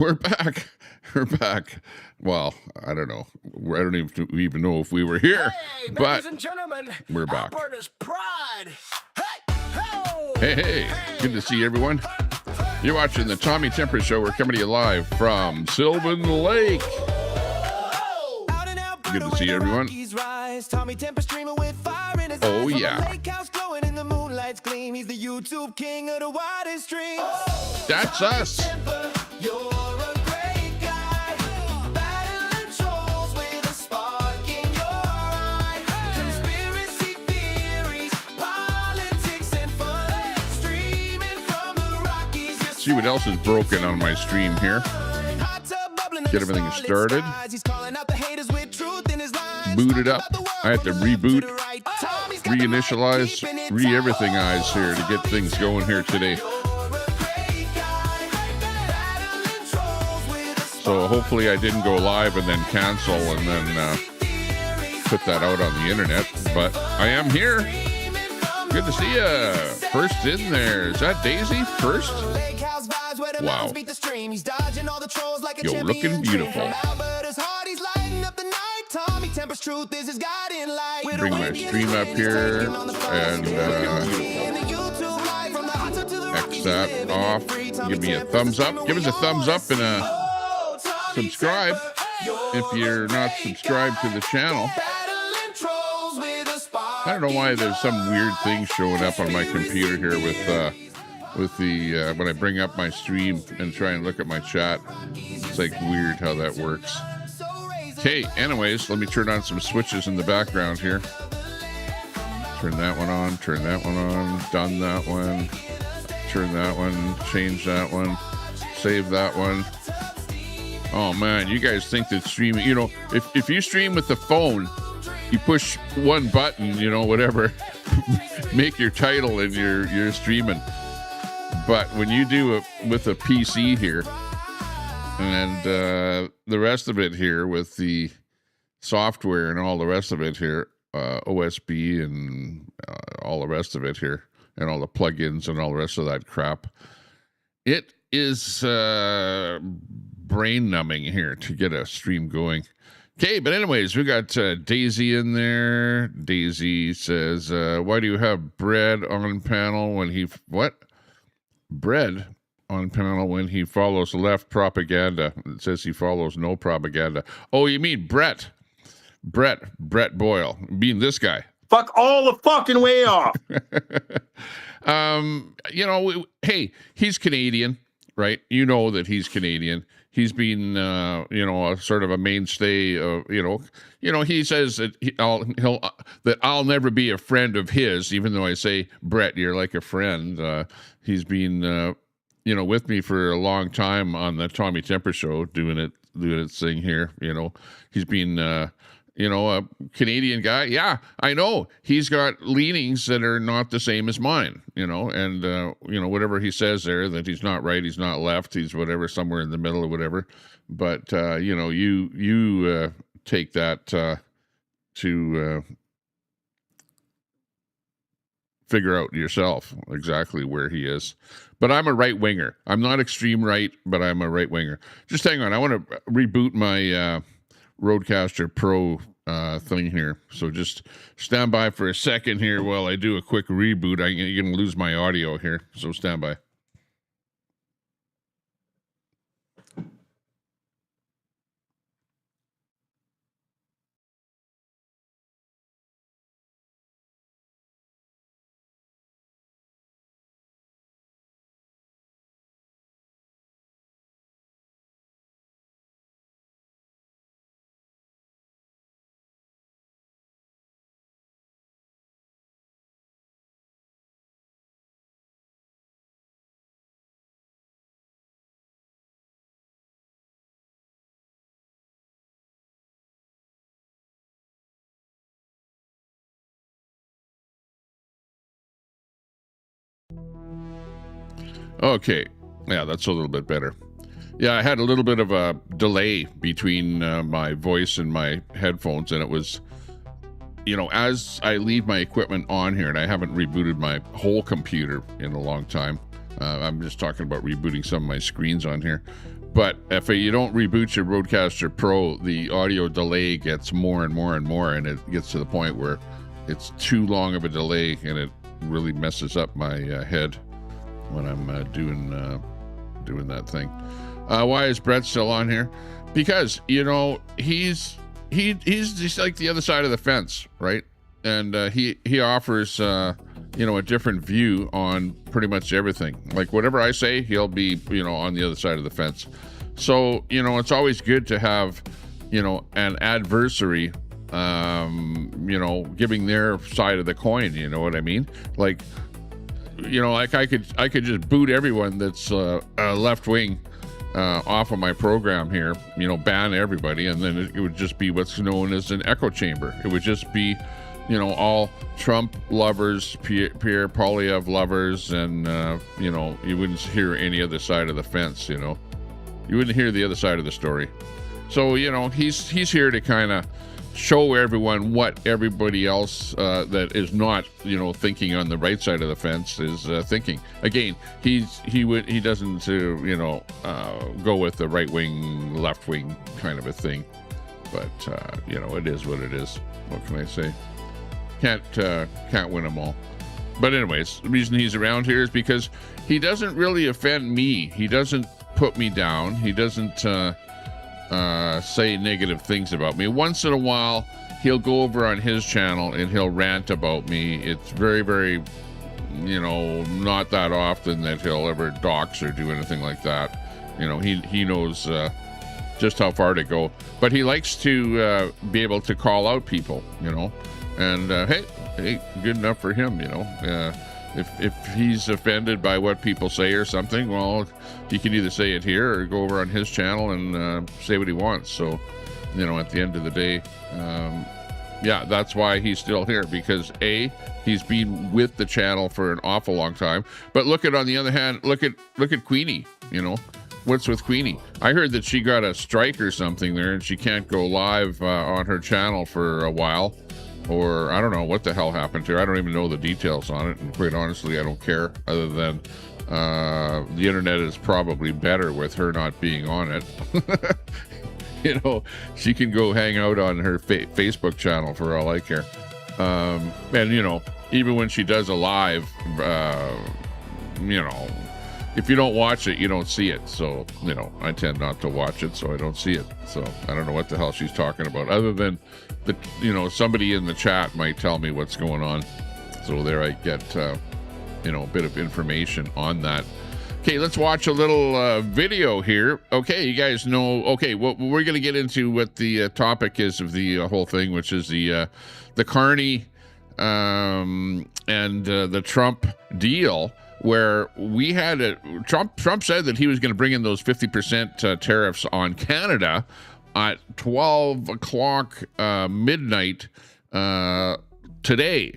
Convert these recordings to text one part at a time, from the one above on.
We're back. We're back. Well, I don't know. I don't even know if we were here, hey, but ladies and gentlemen, we're back. Alberta's pride. Hey, good to see everyone. You're watching the Tommy Temper Show. We're coming to you live from Sylvan Lake. Good to see everyone. Oh, yeah. That's us. See what else is broken on my stream here. Get everything started. Boot it up. I have to reboot, reinitialize, everything eyes here to get things going here today. So hopefully I didn't go live and then cancel and then put that out on the internet. But I am here. Good to see you. First in there. Is that Daisy first? Wow. You're looking beautiful. Bring my stream up here and X that off. Give me a thumbs up. Give us a thumbs up and a subscribe if you're not subscribed to the channel. I don't know why there's some weird thing showing up on my computer here with the when I bring up my stream and try and look at my chat. It's like weird how that works. Okay, anyways, let me turn on some switches in the background here. Turn that one on, turn that one on, done that one, turn that one, change that one, save that one. Oh man, you guys think that streaming, you know, if you stream with the phone, you push one button, you know, whatever, make your title and you're streaming. But when you do it with a PC here and the rest of it here with the software and all the rest of it here, OSB and all the rest of it here and all the plugins and all the rest of that crap, it is brain numbing here to get a stream going. Okay, but anyways, we got Daisy in there. Daisy says, why do you have bread on panel when he... What? Bread on panel when he follows left propaganda. It says he follows no propaganda. Oh, you mean Brett Boyle. Being this guy. Fuck all the fucking way off. You know, hey, he's Canadian, right? You know that he's Canadian. He's been, you know, a sort of a mainstay of, you know, he says that I'll never be a friend of his, even though I say, Brett, you're like a friend. He's been, you know, with me for a long time on the Tommy Temper Show, doing its thing here. You know, he's been, you know, a Canadian guy. Yeah, I know. He's got leanings that are not the same as mine, you know, and, you know, whatever he says there, that he's not right, he's not left, he's whatever, somewhere in the middle or whatever. But, you know, you take that to figure out yourself exactly where he is. But I'm a right winger. I'm not extreme right, but I'm a right winger. Just hang on. I want to reboot my Rodecaster Pro thing here. So just stand by for a second here while I do a quick reboot. You're going to lose my audio here. So stand by. Okay. Yeah, that's a little bit better. Yeah, I had a little bit of a delay between my voice and my headphones, and it was, you know, as I leave my equipment on here, and I haven't rebooted my whole computer in a long time. I'm just talking about rebooting some of my screens on here. But if you don't reboot your Rodecaster Pro, the audio delay gets more and more and more, and it gets to the point where it's too long of a delay, and it really messes up my head when I'm doing that thing. Why is Brett still on here? Because, you know, he's just like the other side of the fence, right? And he offers you know, a different view on pretty much everything. Like whatever I say, he'll be, you know, on the other side of the fence. So, you know, it's always good to have, you know, an adversary, you know, giving their side of the coin. You know what I mean? Like, you know, like I could just boot everyone that's left wing off of my program here, you know, ban everybody, and then it would just be what's known as an echo chamber. It would just be, you know, all Trump lovers, Pierre Poilievre lovers, and, you know, you wouldn't hear any other side of the fence, you know. You wouldn't hear the other side of the story. So, you know, he's here to kind of show everyone what everybody else that is not, you know, thinking on the right side of the fence is thinking. Again, he doesn't, you know, go with the right wing, left wing kind of a thing. But, you know, it is what it is. What can I say? Can't win them all. But anyways, the reason he's around here is because he doesn't really offend me. He doesn't put me down. He doesn't say negative things about me. Once in a while, he'll go over on his channel and he'll rant about me. It's very, very, you know, not that often that he'll ever dox or do anything like that. You know, he knows just how far to go. But he likes to be able to call out people, you know. And hey, good enough for him, you know. If he's offended by what people say or something, well, he can either say it here or go over on his channel and say what he wants. So, you know, at the end of the day, yeah, that's why he's still here, because A, he's been with the channel for an awful long time. But look at, on the other hand, look at Queenie, you know. What's with Queenie? I heard that she got a strike or something there, and she can't go live on her channel for a while. Or I don't know what the hell happened to her. I don't even know the details on it. And quite honestly, I don't care, other than the internet is probably better with her not being on it. You know, she can go hang out on her Facebook channel for all I care. And, you know, even when she does a live, you know, if you don't watch it, you don't see it. So, you know, I tend not to watch it, so I don't see it. So I don't know what the hell she's talking about, other than that, you know, somebody in the chat might tell me what's going on. So there I get, you know, a bit of information on that. Okay, let's watch a little video here. Okay, you guys know, okay, well, we're going to get into what the topic is of the whole thing, which is the Carney and the Trump deal, where we had Trump said that he was going to bring in those 50% tariffs on Canada at 12 o'clock midnight today,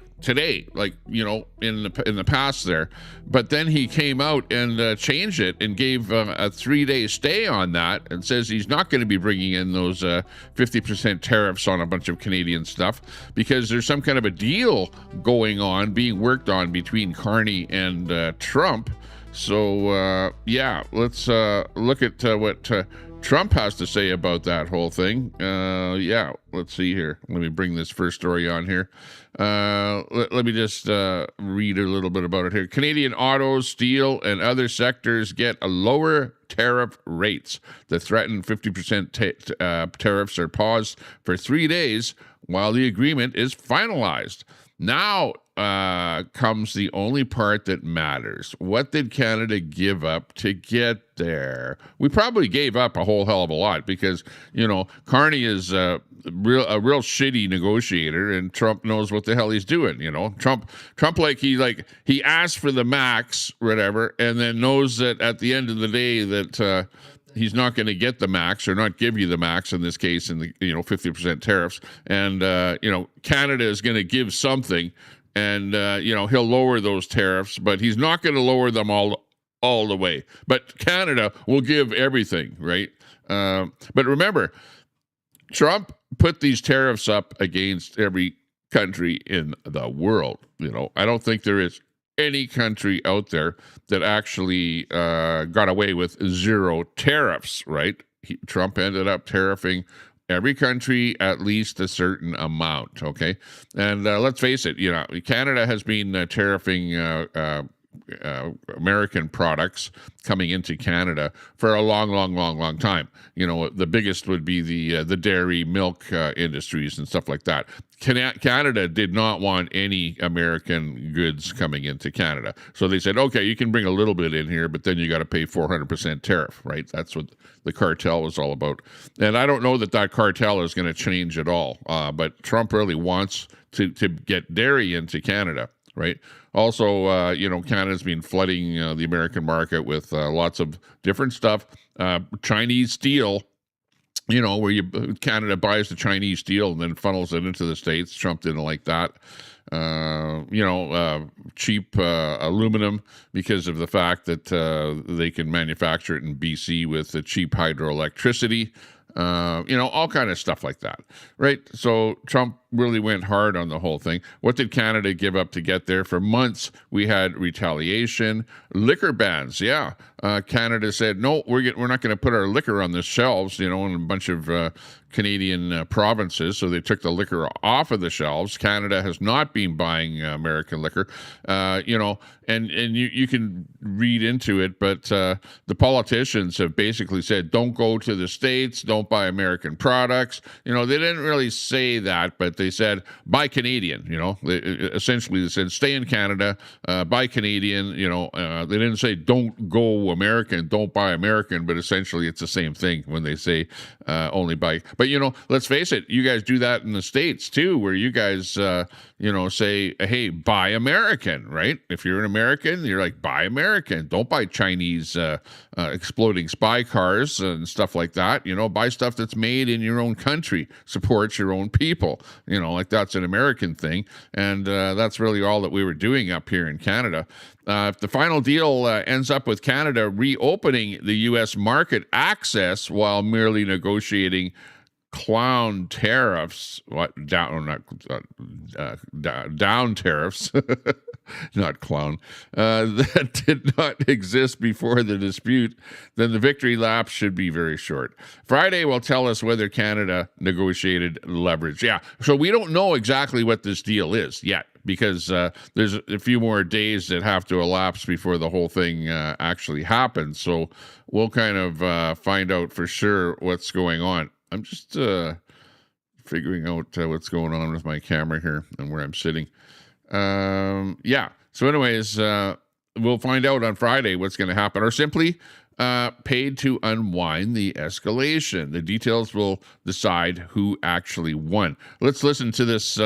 like, you know, in the past there. But then he came out and changed it and gave a 3-day stay on that, and says he's not going to be bringing in those 50% tariffs on a bunch of Canadian stuff, because there's some kind of a deal going on, being worked on between Carney and Trump. So yeah, let's look at what Trump has to say about that whole thing. Yeah, let's see here. Let me bring this first story on here. Let me just read a little bit about it here. Canadian autos, steel, and other sectors get a lower tariff rates. The threatened 50% tariffs are paused for 3 days while the agreement is finalized. Now comes the only part that matters. What did Canada give up to get there? We probably gave up a whole hell of a lot, because, you know, Carney is a real shitty negotiator, and Trump knows what the hell he's doing. You know, Trump he asked for the max, whatever, and then knows that at the end of the day that he's not going to get the max, or not give you the max in this case, in the, you know, 50% tariffs, and you know, Canada is going to give something, and you know, he'll lower those tariffs, but he's not going to lower them all the way. But Canada will give everything, right? But remember, Trump put these tariffs up against every country in the world. You know, I don't think there is any country out there that actually got away with zero tariffs, right? Trump ended up tariffing every country at least a certain amount, okay? And let's face it, Canada has been tariffing American products coming into Canada for a long time. The biggest would be the dairy milk industries and stuff like that. Canada did not want any American goods coming into Canada. So they said, okay, you can bring a little bit in here, but then you got to pay 400% tariff, right? That's what the cartel was all about. And I don't know that cartel is going to change at all. But Trump really wants to get dairy into Canada, right? Also, Canada's been flooding the American market with lots of different stuff. Chinese steel, where Canada buys the Chinese steel and then funnels it into the States. Trump didn't like that. Cheap aluminum because of the fact that they can manufacture it in BC with the cheap hydroelectricity. All kind of stuff like that, right? So Trump really went hard on the whole thing. What did Canada give up to get there? For months, we had retaliation, liquor bans. Yeah, Canada said, no, we're not going to put our liquor on the shelves, in a bunch of Canadian provinces. So they took the liquor off of the shelves. Canada has not been buying American liquor, and you can read into it, but the politicians have basically said, don't go to the States, don't buy American products. They didn't really say that, but they said, buy Canadian. Essentially they said, stay in Canada, buy Canadian. They didn't say, don't go American, don't buy American, but essentially it's the same thing when they say only buy. But, let's face it, you guys do that in the States too, where you guys, say, hey, buy American, right? If you're an American, you're like, buy American. Don't buy Chinese exploding spy cars and stuff like that. Buy stuff that's made in your own country, supports your own people. Like that's an American thing. And that's really all that we were doing up here in Canada. If the final deal ends up with Canada reopening the U.S. market access while merely negotiating clown tariffs, down tariffs, not clown, that did not exist before the dispute, then the victory lap should be very short. Friday will tell us whether Canada negotiated leverage. Yeah, so we don't know exactly what this deal is yet, because there's a few more days that have to elapse before the whole thing actually happens. So we'll kind of find out for sure what's going on. I'm just figuring out what's going on with my camera here and where I'm sitting. Yeah. So anyways, we'll find out on Friday what's going to happen, or simply paid to unwind the escalation. The details will decide who actually won. Let's listen to this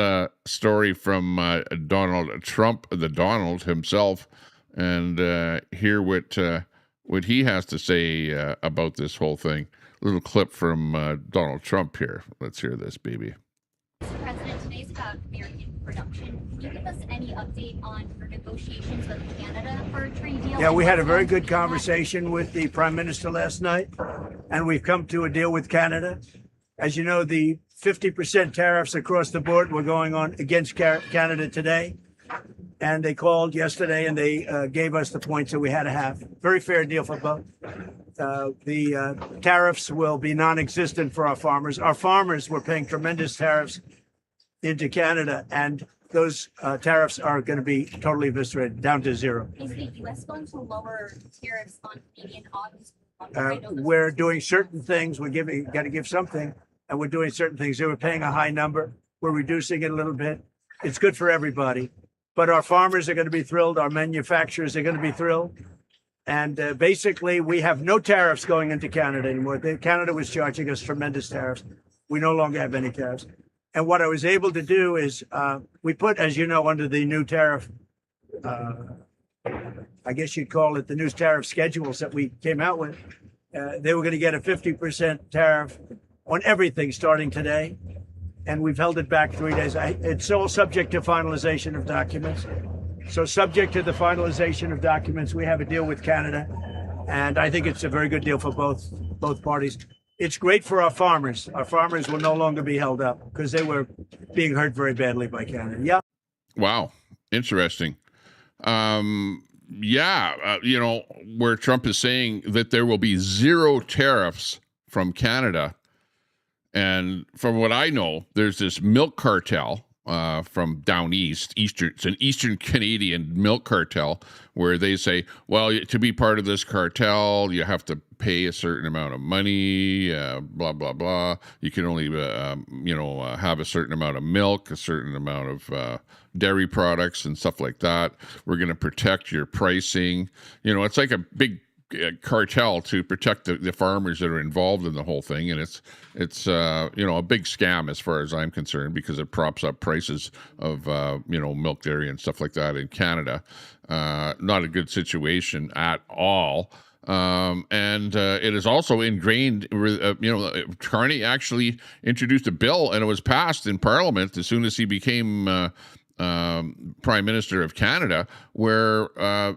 story from Donald Trump, the Donald himself, and hear what he has to say about this whole thing. Little clip from Donald Trump here. Let's hear this, baby. Mr. President, today's about American production. Can you give us any update on your negotiations with Canada for a trade deal? Yeah, we had a very good conversation with the Prime Minister last night, and we've come to a deal with Canada. As you know, the 50% tariffs across the board were going on against Canada today, and they called yesterday and they gave us the points that we had to have. Very fair deal for both. The tariffs will be non-existent for our farmers. Our farmers were paying tremendous tariffs into Canada, and those tariffs are going to be totally eviscerated, down to zero. Is the U.S. going to lower tariffs on Canadian autos? We're doing certain things. Got to give something, and we're doing certain things. They were paying a high number. We're reducing it a little bit. It's good for everybody. But our farmers are going to be thrilled. Our manufacturers are going to be thrilled. And basically, we have no tariffs going into Canada anymore. Canada was charging us tremendous tariffs. We no longer have any tariffs. And what I was able to do is we put, as you know, under the new tariff, I guess you'd call it the new tariff schedules that we came out with. They were going to get a 50% tariff on everything starting today. And we've held it back 3 days. It's all subject to finalization of documents. So subject to the finalization of documents, we have a deal with Canada. And I think it's a very good deal for both parties. It's great for our farmers. Our farmers will no longer be held up because they were being hurt very badly by Canada. Yeah. Wow. Interesting. where Trump is saying that there will be zero tariffs from Canada. And from what I know, there's this milk cartel from down east. It's an Eastern Canadian milk cartel where they say, well, to be part of this cartel, you have to pay a certain amount of money, blah, blah, blah. You can only, have a certain amount of milk, a certain amount of dairy products and stuff like that. We're going to protect your pricing. It's like a big cartel to protect the farmers that are involved in the whole thing, and it's a big scam as far as I'm concerned, because it props up prices of milk, dairy, and stuff like that in Canada. Not a good situation at all. And it is also ingrained. Carney actually introduced a bill, and it was passed in Parliament as soon as he became Prime Minister of Canada, where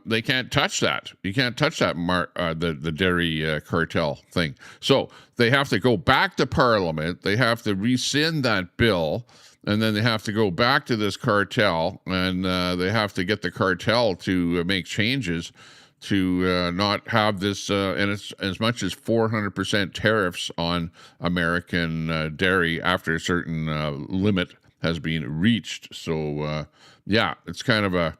they can't touch that. You can't touch that the dairy cartel thing. So they have to go back to Parliament. They have to rescind that bill, and then they have to go back to this cartel, and they have to get the cartel to make changes to not have this, and it's as much as 400% tariffs on American dairy after a certain limit has been reached. So it's kind of a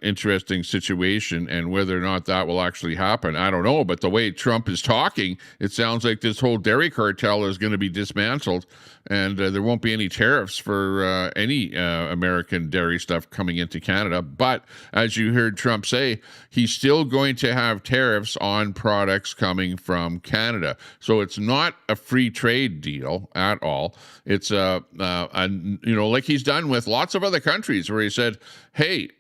interesting situation, and whether or not that will actually happen, I don't know. But the way Trump is talking, it sounds like this whole dairy cartel is going to be dismantled, and there won't be any tariffs for any American dairy stuff coming into Canada. But as you heard Trump say, he's still going to have tariffs on products coming from Canada. So it's not a free trade deal at all. It's like he's done with lots of other countries, where he said, hey,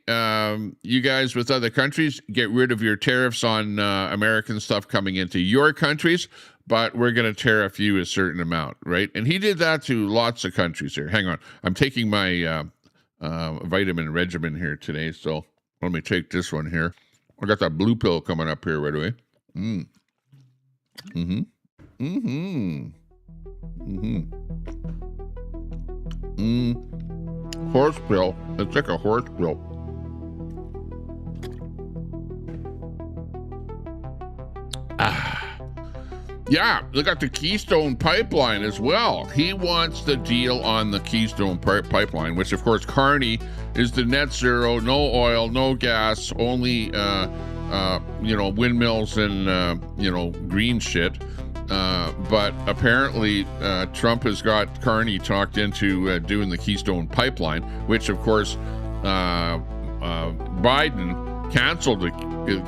you guys with other countries, get rid of your tariffs on American stuff coming into your countries, but we're going to tariff you a certain amount, right? And he did that to lots of countries here. Hang on. I'm taking my vitamin regimen here today, so let me take this one here. I got that blue pill coming up here right away. Horse pill. It's like a horse pill. Yeah, they got the Keystone Pipeline as well. He wants the deal on the Keystone Pipeline, which, of course, Carney is the net zero, no oil, no gas, only, windmills and, green shit. But apparently Trump has got Carney talked into doing the Keystone Pipeline, which, of course, Biden canceled the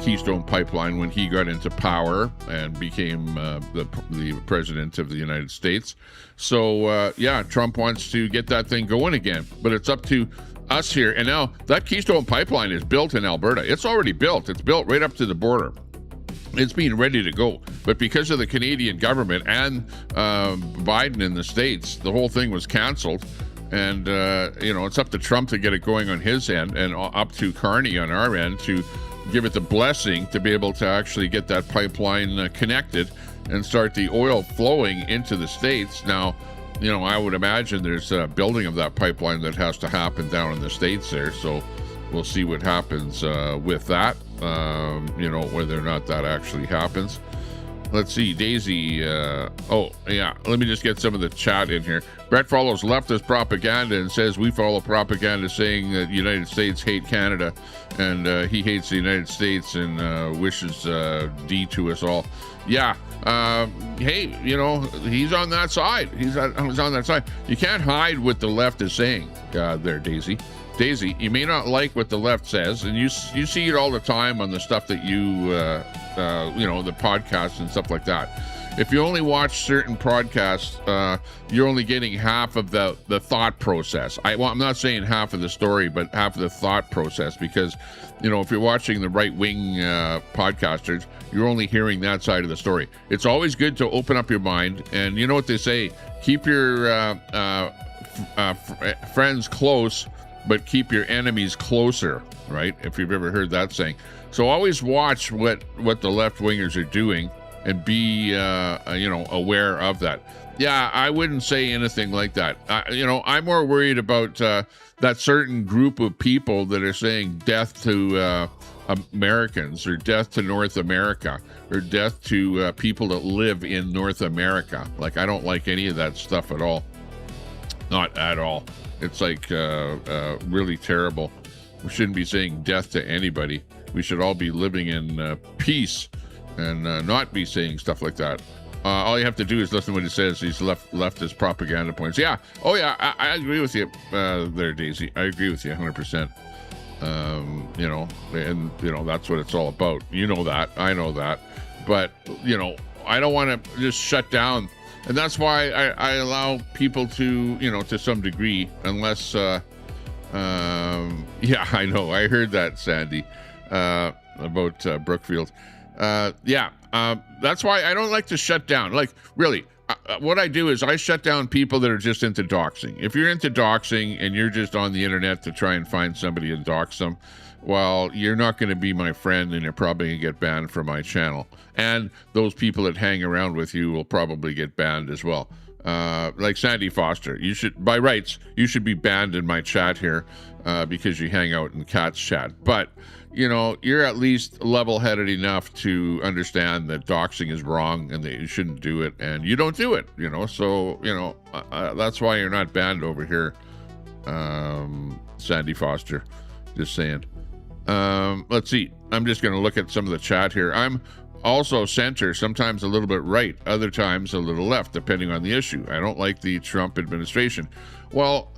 Keystone Pipeline when he got into power and became the president of the United States. So, Trump wants to get that thing going again, but it's up to us here. And now that Keystone Pipeline is built in Alberta. It's already built. It's built right up to the border. It's being ready to go. But because of the Canadian government and Biden in the States, the whole thing was canceled. And, it's up to Trump to get it going on his end, and up to Carney on our end to give it the blessing to be able to actually get that pipeline connected and start the oil flowing into the States. Now, I would imagine there's a building of that pipeline that has to happen down in the States there. So we'll see what happens with that, whether or not that actually happens. Let's see, Daisy. Let me just get some of the chat in here. Brett follows leftist propaganda and says we follow propaganda saying that the United States hate Canada, and he hates the United States and wishes D to us all. Yeah. Hey, he's on that side. He's on that side. You can't hide what the left is saying there, Daisy. Daisy, you may not like what the left says, and you see it all the time on the stuff that the podcasts and stuff like that. If you only watch certain podcasts, you're only getting half of the thought process. I'm not saying half of the story, but half of the thought process, because, if you're watching the right-wing podcasters, you're only hearing that side of the story. It's always good to open up your mind, and you know what they say, keep your friends close, but keep your enemies closer, right? If you've ever heard that saying. So always watch what the left-wingers are doing, be aware of that. Yeah, I wouldn't say anything like that. I'm more worried about that certain group of people that are saying death to Americans, or death to North America, or death to people that live in North America. Like, I don't like any of that stuff at all. Not at all. It's like really terrible. We shouldn't be saying death to anybody. We should all be living in peace and not be saying stuff like that. All you have to do is listen to what he says. He's left his propaganda points. Yeah. Oh, yeah. I agree with you there, Daisy. I agree with you 100%. That's what it's all about. You know that. I know that. But, I don't want to just shut down. And that's why I allow people to some degree, unless, yeah, I know. I heard that, Sandy, about Brookfield. That's why I don't like to shut down. Like, really, what I do is I shut down people that are just into doxing. If you're into doxing and you're just on the internet to try and find somebody and dox them, well, you're not going to be my friend, and you're probably going to get banned from my channel. And those people that hang around with you will probably get banned as well. Like Sandy Foster, by rights, you should be banned in my chat here because you hang out in Cat's chat. But you're at least level-headed enough to understand that doxing is wrong and that you shouldn't do it, and you don't do it, so, that's why you're not banned over here, Sandy Foster, just saying. Let's see. I'm just going to look at some of the chat here. I'm also center, sometimes a little bit right, other times a little left, depending on the issue. I don't like the Trump administration. Well,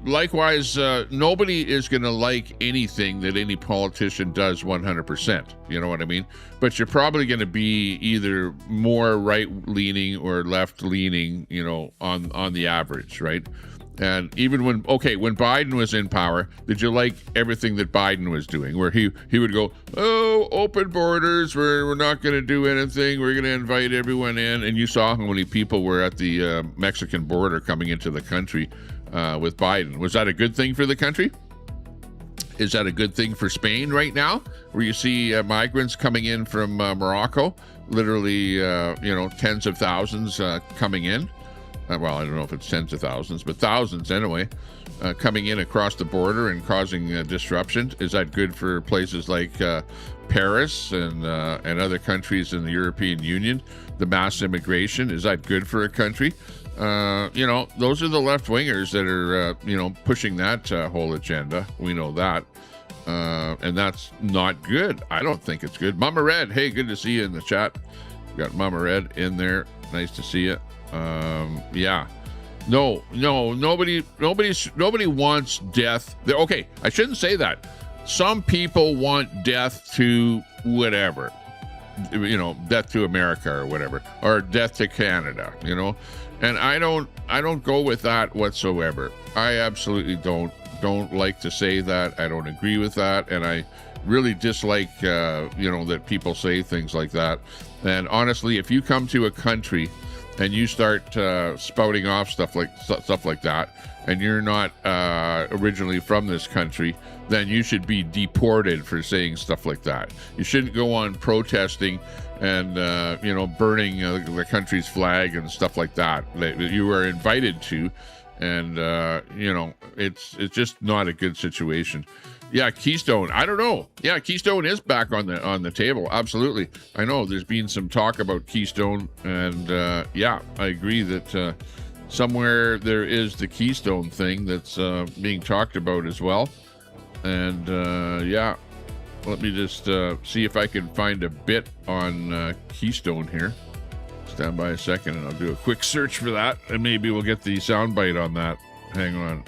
likewise, nobody is going to like anything that any politician does 100%. You know what I mean? But you're probably going to be either more right-leaning or left-leaning, on the average, right? And even when Biden was in power, did you like everything that Biden was doing? Where he would go, oh, open borders, we're not going to do anything, we're going to invite everyone in. And you saw how many people were at the Mexican border coming into the country with Biden. Was that a good thing for the country? Is that a good thing for Spain right now, where you see migrants coming in from Morocco, literally, tens of thousands coming in? Well, I don't know if it's tens of thousands, but thousands anyway, coming in across the border and causing disruption. Is that good for places like Paris and other countries in the European Union? The mass immigration, is that good for a country? Those are the left-wingers that are, pushing that whole agenda. We know that. And that's not good. I don't think it's good. Mama Red, hey, good to see you in the chat. Got Mama Red in there. Nice to see you. Yeah. No, nobody wants death. Okay, I shouldn't say that. Some people want death to whatever. Death to America or whatever, or death to Canada, and I don't go with that whatsoever. I absolutely don't like to say that. I don't agree with that, and I really dislike that people say things like that. And honestly, if you come to a country and you start spouting off stuff like that, and you're not originally from this country, then you should be deported for saying stuff like that. You shouldn't go on protesting and burning the country's flag and stuff like that you were invited to, and it's just not a good situation. Yeah, Keystone. I don't know. Yeah, Keystone is back on the table. Absolutely. I know there's been some talk about Keystone, and yeah, I agree that somewhere there is the Keystone thing that's being talked about as well. And yeah, let me just see if I can find a bit on Keystone here. Stand by a second, and I'll do a quick search for that, and maybe we'll get the soundbite on that. Hang on.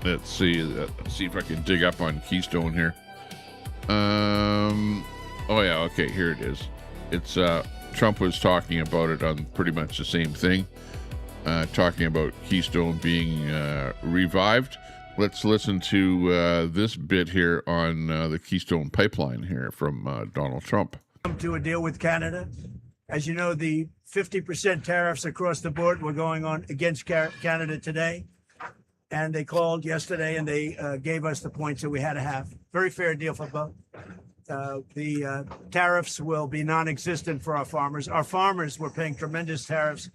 Let's see if I can dig up on Keystone here. Oh yeah, okay, here it is. It's Trump was talking about it on pretty much the same thing, talking about Keystone being revived. Let's listen to this bit here on the Keystone Pipeline here from Donald Trump. Come to a deal with Canada. As you know, the 50% tariffs across the board were going on against Canada today. and they called yesterday and they gave us the points that we had to have. Very fair deal for both. The tariffs will be non-existent for our farmers. Our farmers were paying tremendous tariffs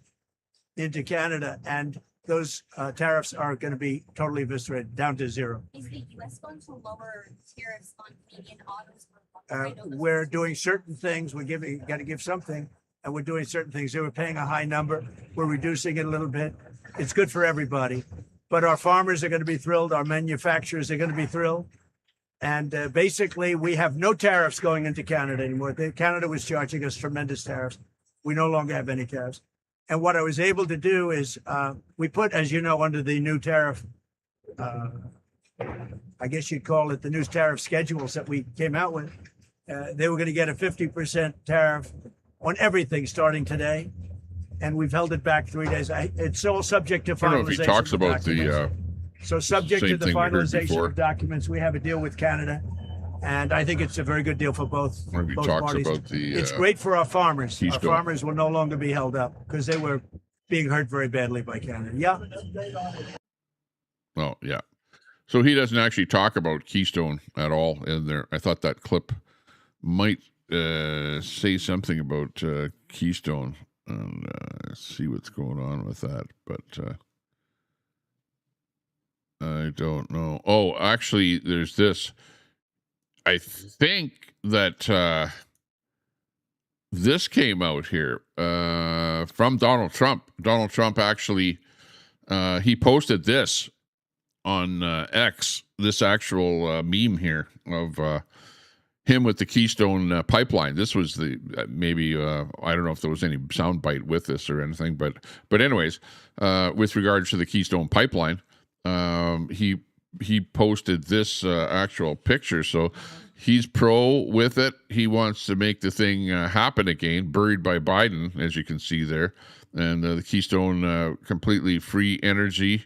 into Canada, and those tariffs are going to be totally eviscerated down to zero. Is the U.S. going to lower tariffs on Canadian autos? We're doing certain things. We're got to give something, and we're doing certain things. They were paying a high number. We're reducing it a little bit. It's good for everybody. But our farmers are going to be thrilled. Our manufacturers are going to be thrilled. And basically, we have no tariffs going into Canada anymore. Canada was charging us tremendous tariffs. We no longer have any tariffs. And what I was able to do is we put, as you know, under the new tariff, I guess you'd call it the new tariff schedules that we came out with. They were going to get a 50% tariff on everything starting today. And we've held it back 3 days. It's all subject to finalization. I don't know if he talks about the so subject to same the thing we heard finalization before. of documents, we have a deal with Canada. And I think it's a very good deal for both, I wonder if he both talks parties. about the It's great for our farmers. Our Keystone. farmers will no longer be held up because they were being hurt very badly by Canada. Yeah. Oh, yeah. So he doesn't actually talk about Keystone at all in there. I thought that clip might say something about Keystone. And see what's going on with that. But I don't know. Oh, actually, there's this. I think that this came out here from Donald Trump. Donald Trump actually, he posted this on X, this actual meme here of him with the Keystone pipeline. This was the maybe I don't know if there was any soundbite with this or anything, but anyways, with regards to the Keystone pipeline, he posted this actual picture. So he's pro with it. He wants to make the thing happen again. Buried by Biden, as you can see there, and the Keystone completely free energy.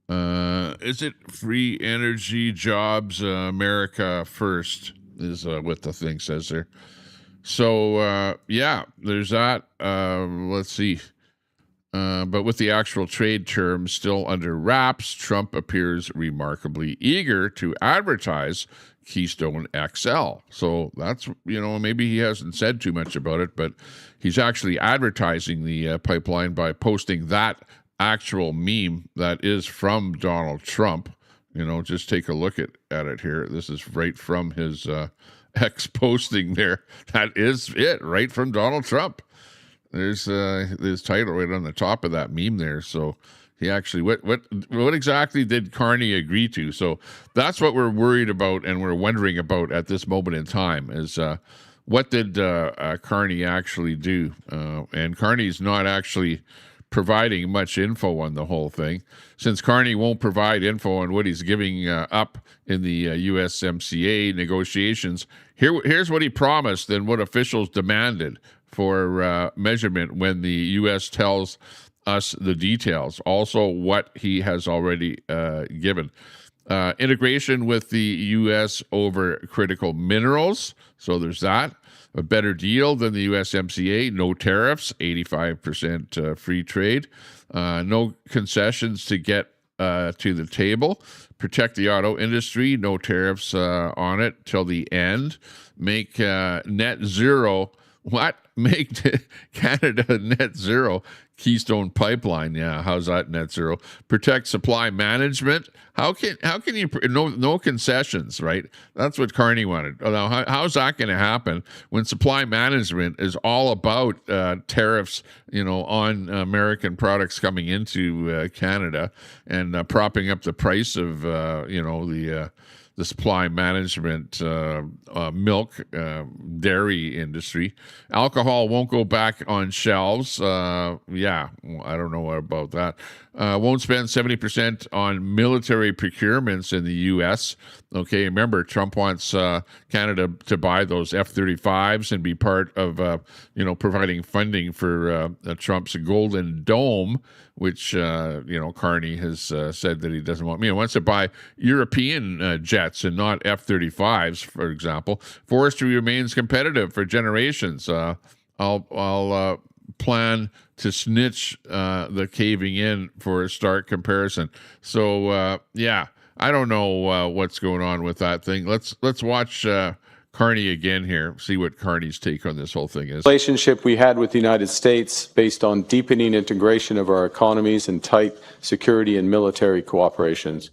Is it free energy jobs? America first is what the thing says there. So yeah, there's that. Let's see. But with the actual trade terms still under wraps, Trump appears remarkably eager to advertise Keystone XL. So that's, maybe he hasn't said too much about it, but he's actually advertising the pipeline by posting that actual meme that is from Donald Trump. Just take a look at it here. This is right from his X posting there. That is it, right from Donald Trump. There's his title right on the top of that meme there. So he actually, what exactly did Carney agree to? So that's what we're worried about and we're wondering about at this moment in time is what did Carney actually do? And Carney's not actually providing much info on the whole thing. Since Carney won't provide info on what he's giving up in the USMCA negotiations, here's what he promised and what officials demanded for measurement when the U.S. tells us the details. Also, what he has already given. Integration with the U.S. over critical minerals. So there's that. A better deal than the USMCA. No tariffs, 85% free trade. No concessions to get to the table. Protect the auto industry. No tariffs on it till the end. Make net zero. What? Make Canada net zero. Keystone pipeline. Yeah, how's that net zero? Protect supply management. How can you no concessions, right? That's what Carney wanted. Now, how's that going to happen when supply management is all about tariffs, on American products coming into Canada and propping up the price of the supply management, milk, dairy industry. Alcohol won't go back on shelves. Yeah, I don't know about that. Won't spend 70% on military procurements in the U.S. Okay, remember, Trump wants Canada to buy those F-35s and be part of, providing funding for Trump's Golden Dome, which, Carney has said that he doesn't want. He wants to buy European jets and not F-35s, for example. Forestry remains competitive for generations. I'll plan to snitch the caving in for a stark comparison. So yeah, I don't know what's going on with that thing. Let's watch Carney again here, see what Carney's take on this whole thing is. Relationship we had with the United States based on deepening integration of our economies and tight security and military cooperations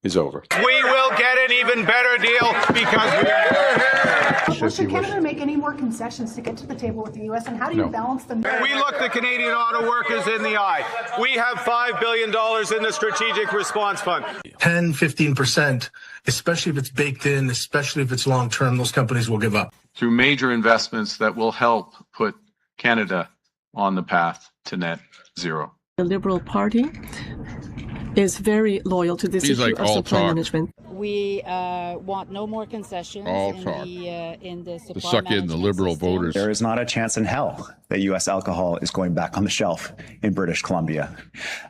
is over. We will get an even better deal because we are. Well, should Canada make any more concessions to get to the table with the U.S., and how do you balance them? We look the Canadian auto workers in the eye. We have $5 billion in the Strategic Response Fund. 10, 15%, especially if it's baked in, especially if it's long-term, those companies will give up. Through major investments that will help put Canada on the path to net zero. The Liberal Party is very loyal to this issue of supply management. We want no more concessions in the supply suck in the Liberal voters. There is not a chance in hell that U.S. alcohol is going back on the shelf in British Columbia.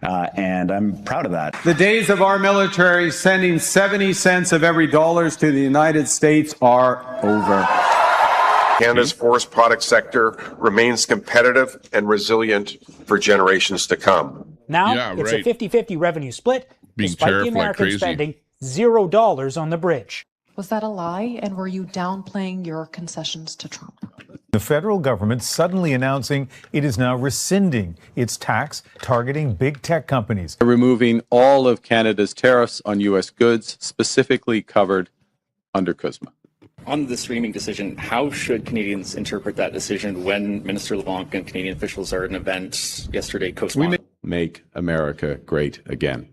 And I'm proud of that. The days of our military sending 70 cents of every dollar to the United States are over. Canada's forest product sector remains competitive and resilient for generations to come. Now it's a 50-50 revenue split, despite the Americans spending $0 on the bridge. Was that a lie? And were you downplaying your concessions to Trump? The federal government suddenly announcing it is now rescinding its tax targeting big tech companies. Removing all of Canada's tariffs on U.S. goods, specifically covered under CUSMA. On the streaming decision, how should Canadians interpret that decision when Minister LeBlanc and Canadian officials are at an event yesterday co-sponsored? We make America great again.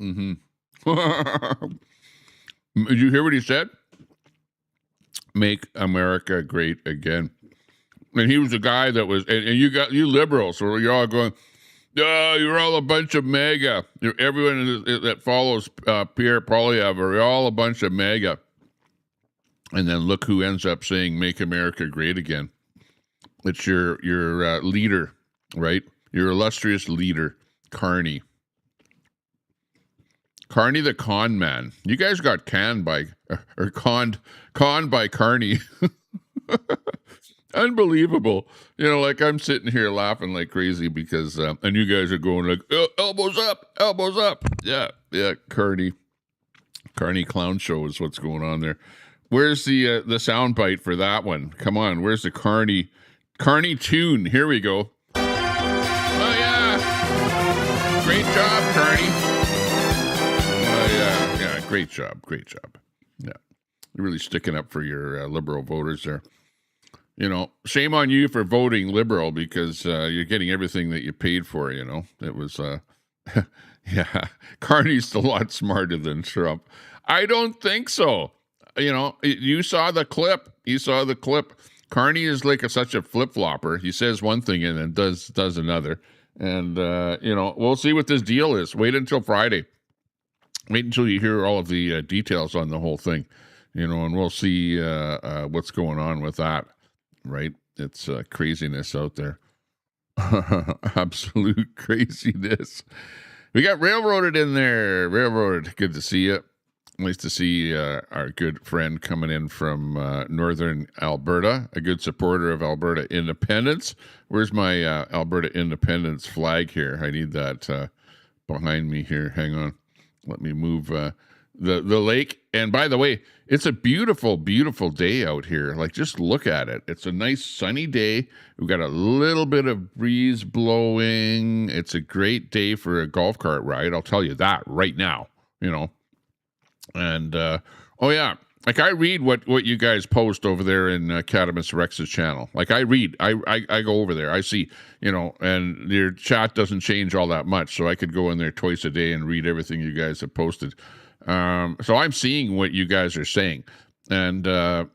Mm-hmm. Did you hear what he said? Make America great again. And he was a guy that was, and you liberals, so you're all going, oh, you're all a bunch of MAGA. Everyone that follows Pierre Poilievre, you're all a bunch of MAGA. And then look who ends up saying "Make America Great Again." It's your leader, right? Your illustrious leader, Carney. Carney the con man. You guys got conned by Carney. Unbelievable. You know, like I'm sitting here laughing like crazy because, and you guys are going like, elbows up, elbows up. Yeah, Carney clown show is what's going on there. Where's the sound bite for that one? Come on, where's the Carney tune? Here we go. Oh yeah, great job, Carney. Oh yeah, great job. Yeah, you're really sticking up for your liberal voters there. You know, shame on you for voting liberal because you're getting everything that you paid for. You know, it was yeah, Carney's a lot smarter than Trump. I don't think so. You know, you saw the clip. Carney is like such a flip-flopper. He says one thing and then does another. And, you know, we'll see what this deal is. Wait until Friday. Wait until you hear all of the details on the whole thing, you know, and we'll see what's going on with that, right? It's craziness out there. Absolute craziness. We got Railroaded in there. Railroaded, good to see you. Nice to see our good friend coming in from northern Alberta, a good supporter of Alberta independence. Where's my Alberta independence flag here? I need that behind me here. Hang on. Let me move the lake. And by the way, it's a beautiful, beautiful day out here. Like, just look at it. It's a nice sunny day. We've got a little bit of breeze blowing. It's a great day for a golf cart ride. I'll tell you that right now, you know. And, oh yeah, like I read what you guys post over there in Catamus Rex's channel. Like I read, I go over there, I see, you know, and your chat doesn't change all that much. So I could go in there twice a day and read everything you guys have posted. So I'm seeing what you guys are saying. And,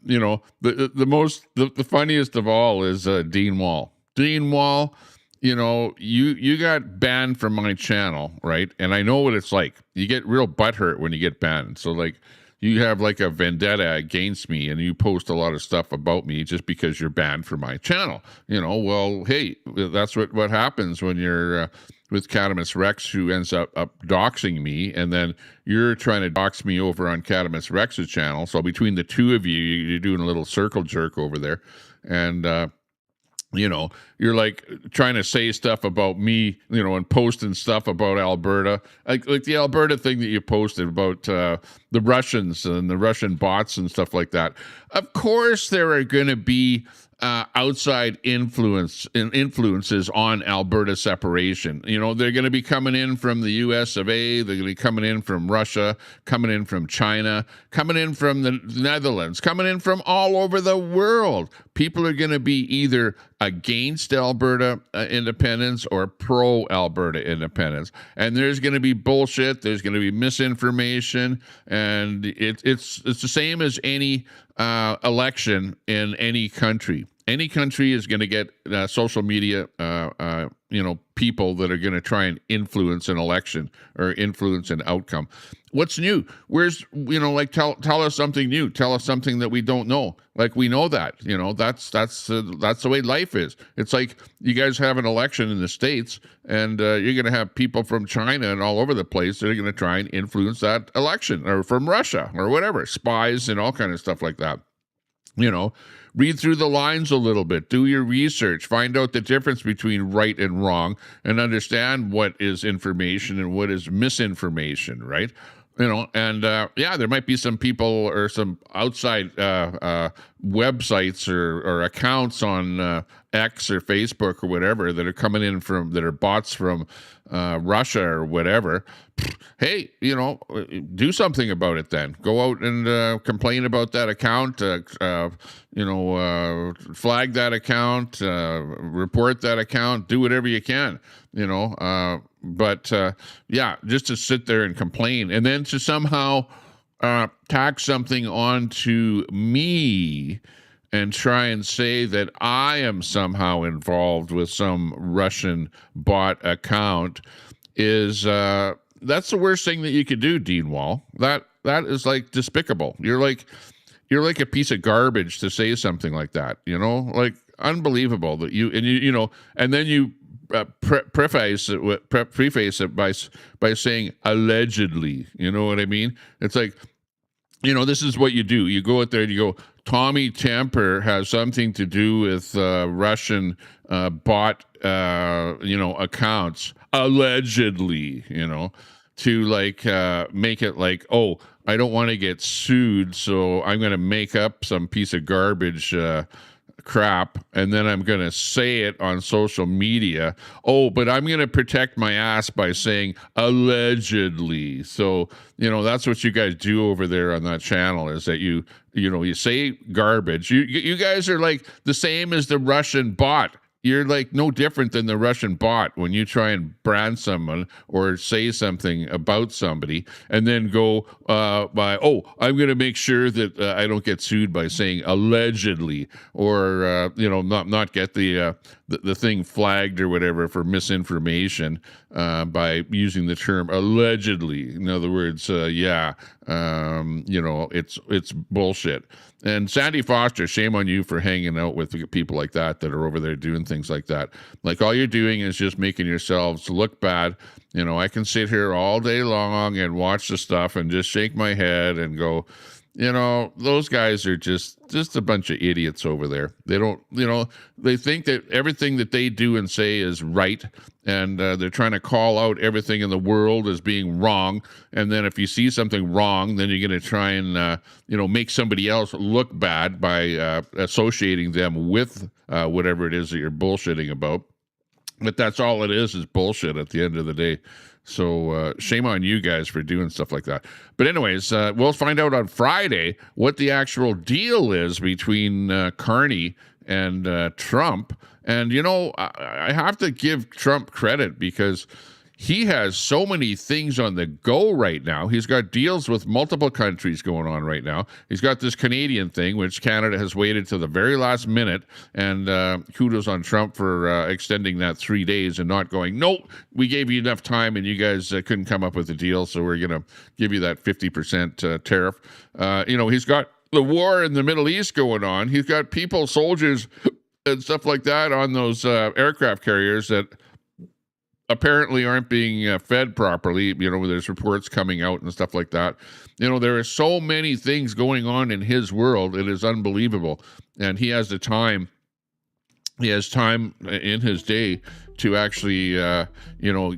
you know, the funniest of all is Dean Wall. Dean Wall, you know, you got banned from my channel, right? And I know what it's like. You get real butthurt when you get banned. So, like, you have, like, a vendetta against me, and you post a lot of stuff about me just because you're banned from my channel. You know, well, hey, that's what happens when you're with Catamus Rex, who ends up doxing me, and then you're trying to dox me over on Catamus Rex's channel. So between the two of you, you're doing a little circle jerk over there. And, you know, you're like trying to say stuff about me, you know, and posting stuff about Alberta, like the Alberta thing that you posted about the Russians and the Russian bots and stuff like that. Of course, there are going to be outside influences on Alberta separation. You know, they're going to be coming in from the US of A, they're going to be coming in from Russia, coming in from China, coming in from the Netherlands, coming in from all over the world. People are going to be either against Alberta independence or pro-Alberta independence. And there's going to be bullshit, there's going to be misinformation, and it's the same as any election in any country. Any country is going to get social media, people that are going to try and influence an election or influence an outcome. What's new? Tell us something new. Tell us something that we don't know. Like, we know that, that's the way life is. It's like you guys have an election in the States, and you're going to have people from China and all over the place that are going to try and influence that election, or from Russia or whatever, spies and all kind of stuff like that. Read through the lines a little bit, do your research, find out the difference between right and wrong, and understand what is information and what is misinformation, right? There might be some people or some outside websites or accounts on X or Facebook or whatever that are coming in that are bots from Russia or whatever. Hey, do something about it then. Go out and complain about that account, flag that account, report that account, do whatever you can, just to sit there and complain and then to somehow tack something onto me and try and say that I am somehow involved with some Russian bot account is that's the worst thing that you could do, Dean Wall. That is like despicable. You're like a piece of garbage to say something like that. Like unbelievable that and then you preface it by saying allegedly. You know what I mean? It's like, this is what you do. You go out there and you go, Tommy Temper has something to do with Russian bot, accounts, allegedly, to make it like, oh, I don't want to get sued, so I'm going to make up some piece of garbage crap, and then I'm going to say it on social media. Oh, but I'm going to protect my ass by saying allegedly. So, that's what you guys do over there on that channel, is that you say garbage. You guys are like the same as the Russian bot. You're like no different than the Russian bot when you try and brand someone or say something about somebody and then go I'm going to make sure that I don't get sued by saying allegedly, or not get the thing flagged or whatever for misinformation by using the term allegedly. In other words, it's bullshit. And Sandy Foster, shame on you for hanging out with people like that are over there doing things like that. Like, all you're doing is just making yourselves look bad. I can sit here all day long and watch the stuff and just shake my head and go, those guys are just a bunch of idiots over there. They don't, they think that everything that they do and say is right, and they're trying to call out everything in the world as being wrong. And then if you see something wrong, then you're going to try and, make somebody else look bad by associating them with whatever it is that you're bullshitting about. But that's all it is bullshit at the end of the day. So shame on you guys for doing stuff like that. But anyways, we'll find out on Friday what the actual deal is between Carney and Trump. And, I have to give Trump credit because he has so many things on the go right now. He's got deals with multiple countries going on right now. He's got this Canadian thing, which Canada has waited to the very last minute. And kudos on Trump for extending that 3 days and not going, nope, we gave you enough time and you guys couldn't come up with a deal, so we're going to give you that 50% tariff. He's got the war in the Middle East going on. He's got people, soldiers, and stuff like that on those aircraft carriers that apparently aren't being fed properly. There's reports coming out and stuff like that. There are so many things going on in his world. It is unbelievable. And he has the time he has time in his day to actually,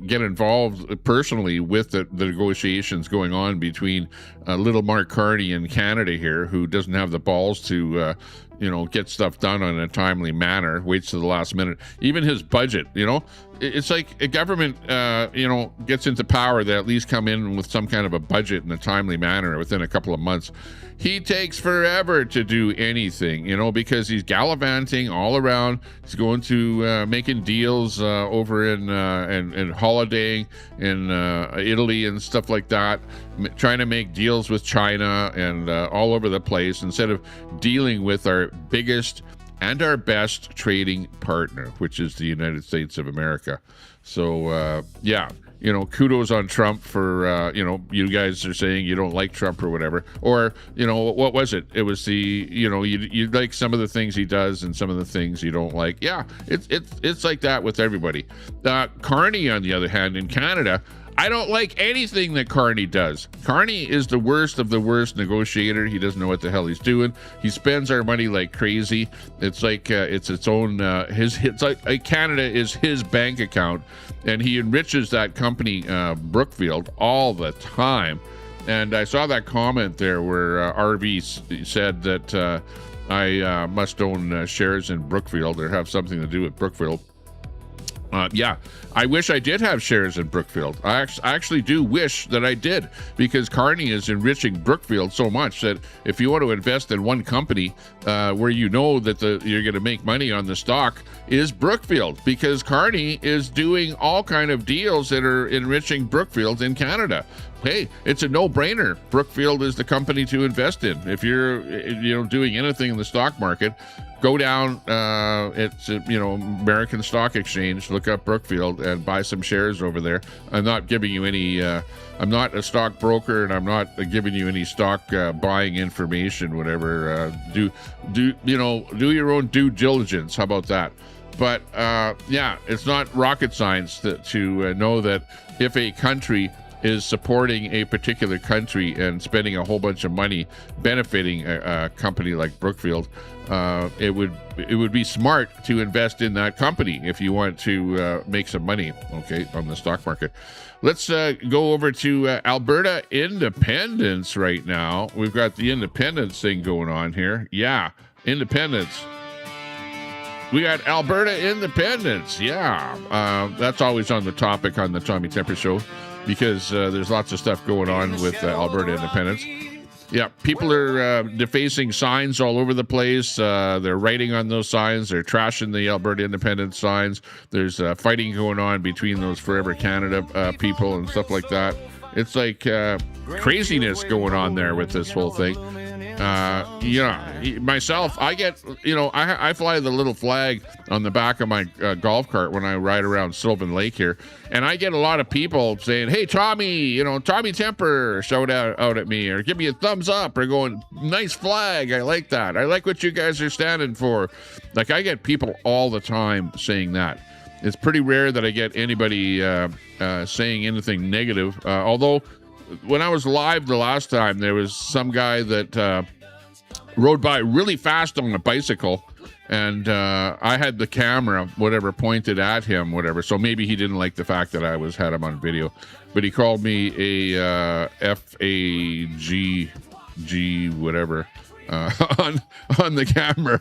get involved personally with the negotiations going on between little Mark Carney in Canada here, who doesn't have the balls to, get stuff done in a timely manner, waits to the last minute. Even his budget, it's like a government, gets into power, they at least come in with some kind of a budget in a timely manner within a couple of months. He takes forever to do anything, because he's gallivanting all around. He's going to making deals over in holidaying in Italy and stuff like that, trying to make deals with China and all over the place instead of dealing with our biggest and our best trading partner, which is the United States of America. So, kudos on Trump for, you guys are saying you don't like Trump or whatever. Or, what was it? It was you like some of the things he does and some of the things you don't like. Yeah, it's like that with everybody. Carney, on the other hand, in Canada, I don't like anything that Carney does. Carney is the worst of the worst negotiator. He doesn't know what the hell he's doing. He spends our money like crazy. It's like it's its own it's like Canada is his bank account, and he enriches that company Brookfield all the time. And I saw that comment there where RV said that I must own shares in Brookfield or have something to do with Brookfield. I wish I did have shares in Brookfield. I actually do wish that I did, because Carney is enriching Brookfield so much that if you want to invest in one company where you know that you're going to make money on the stock is Brookfield, because Carney is doing all kind of deals that are enriching Brookfield in Canada. Hey, it's a no-brainer. Brookfield is the company to invest in. If you're doing anything in the stock market, go down, it's American Stock Exchange, look up Brookfield and buy some shares over there. I'm not giving you any, I'm not a stockbroker, and I'm not giving you any stock buying information, whatever. Do your own due diligence. How about that? But it's not rocket science to know that if a country is supporting a particular country and spending a whole bunch of money benefiting a company like Brookfield, it would be smart to invest in that company if you want to make some money, on the stock market. Let's go over to Alberta Independence right now. We've got the independence thing going on here. Yeah, independence. We got Alberta Independence. Yeah, that's always on the topic on the Tommy Temper Show, because there's lots of stuff going on with Alberta Independence. Yeah, people are defacing signs all over the place. They're writing on those signs. They're trashing the Alberta Independence signs. There's fighting going on between those Forever Canada people and stuff like that. It's like craziness going on there with this whole thing. Myself, I get, I fly the little flag on the back of my golf cart when I ride around Sylvan Lake here, and I get a lot of people saying, "Hey, Tommy, Tommy Temper, shout out at me, or give me a thumbs up, or going, nice flag, I like that. I like what you guys are standing for." Like, I get people all the time saying that. It's pretty rare that I get anybody saying anything negative, although when I was live the last time, there was some guy that rode by really fast on a bicycle, and I had the camera, whatever, pointed at him, whatever. So maybe he didn't like the fact that I had him on video, but he called me a FAGG whatever on the camera.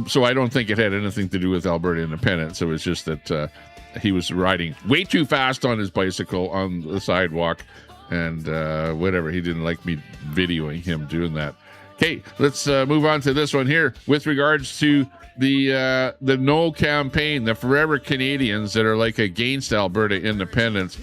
So I don't think it had anything to do with Alberta Independence. It was just that he was riding way too fast on his bicycle on the sidewalk. And whatever, he didn't like me videoing him doing that. Okay, let's move on to this one here. With regards to the No campaign, the Forever Canadians that are like against Alberta Independence,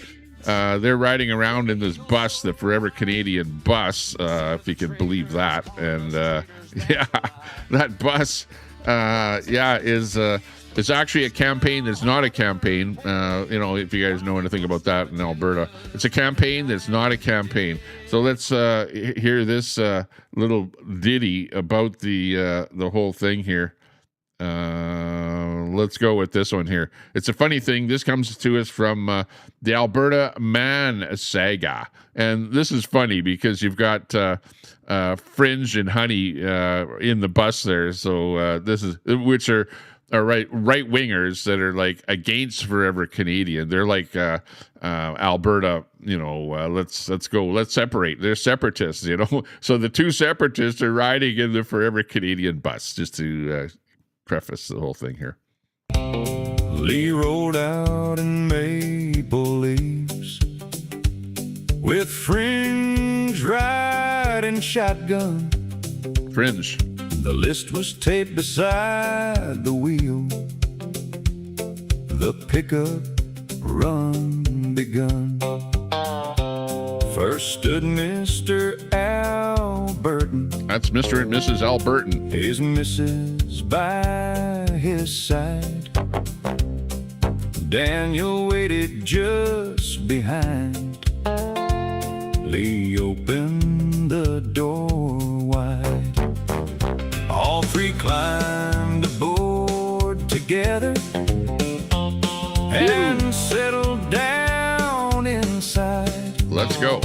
they're riding around in this bus, the Forever Canadian bus, if you can believe that. And that bus, is... It's actually a campaign that's not a campaign. If you guys know anything about that in Alberta, it's a campaign that's not a campaign. So let's hear this little ditty about the whole thing here. Let's go with this one here. It's a funny thing. This comes to us from the Alberta Man Saga. And this is funny because you've got Fringe and Honey in the bus there. So this is, which are or right wingers that are like against Forever Canadian. They're like Alberta, let's separate. They're separatists, So the two separatists are riding in the Forever Canadian bus, just to preface the whole thing here. Lee rolled out in maple leaves with Fringe riding shotgun. Fringe. The list was taped beside the wheel. The pickup run begun. First stood Mr. Alberton. That's Mr. and Mrs. Alberton. His missus by his side. Daniel waited just behind. Lee opened the door wide. All three climbed aboard together and settled down inside. Let's go.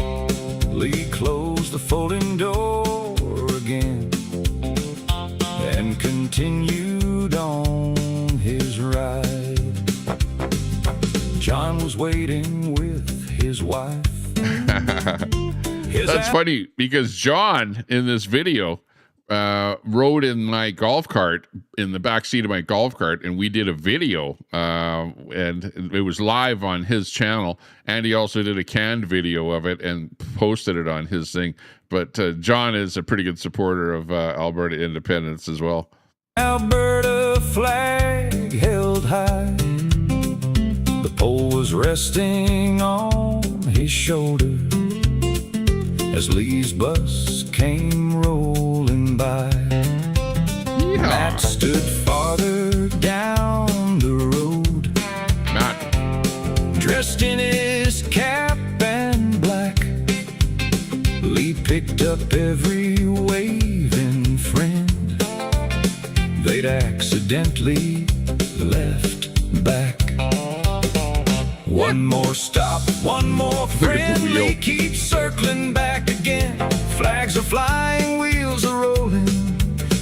Lee closed the folding door again and continued on his ride. John was waiting with his wife. That's funny because John in this video rode in my golf cart, in the back seat of my golf cart, and we did a video, and it was live on his channel, and he also did a canned video of it and posted it on his thing. But John is a pretty good supporter of Alberta independence as well. Alberta flag held high. The pole was resting on his shoulder as Lee's bus came rolling by. Yeah. Matt stood farther down the road. Matt. Dressed in his cap and black. Lee picked up every waving friend they'd accidentally left back. One more stop, one more friend. Lee keeps circling back again. Flags are flying, wheels are rolling.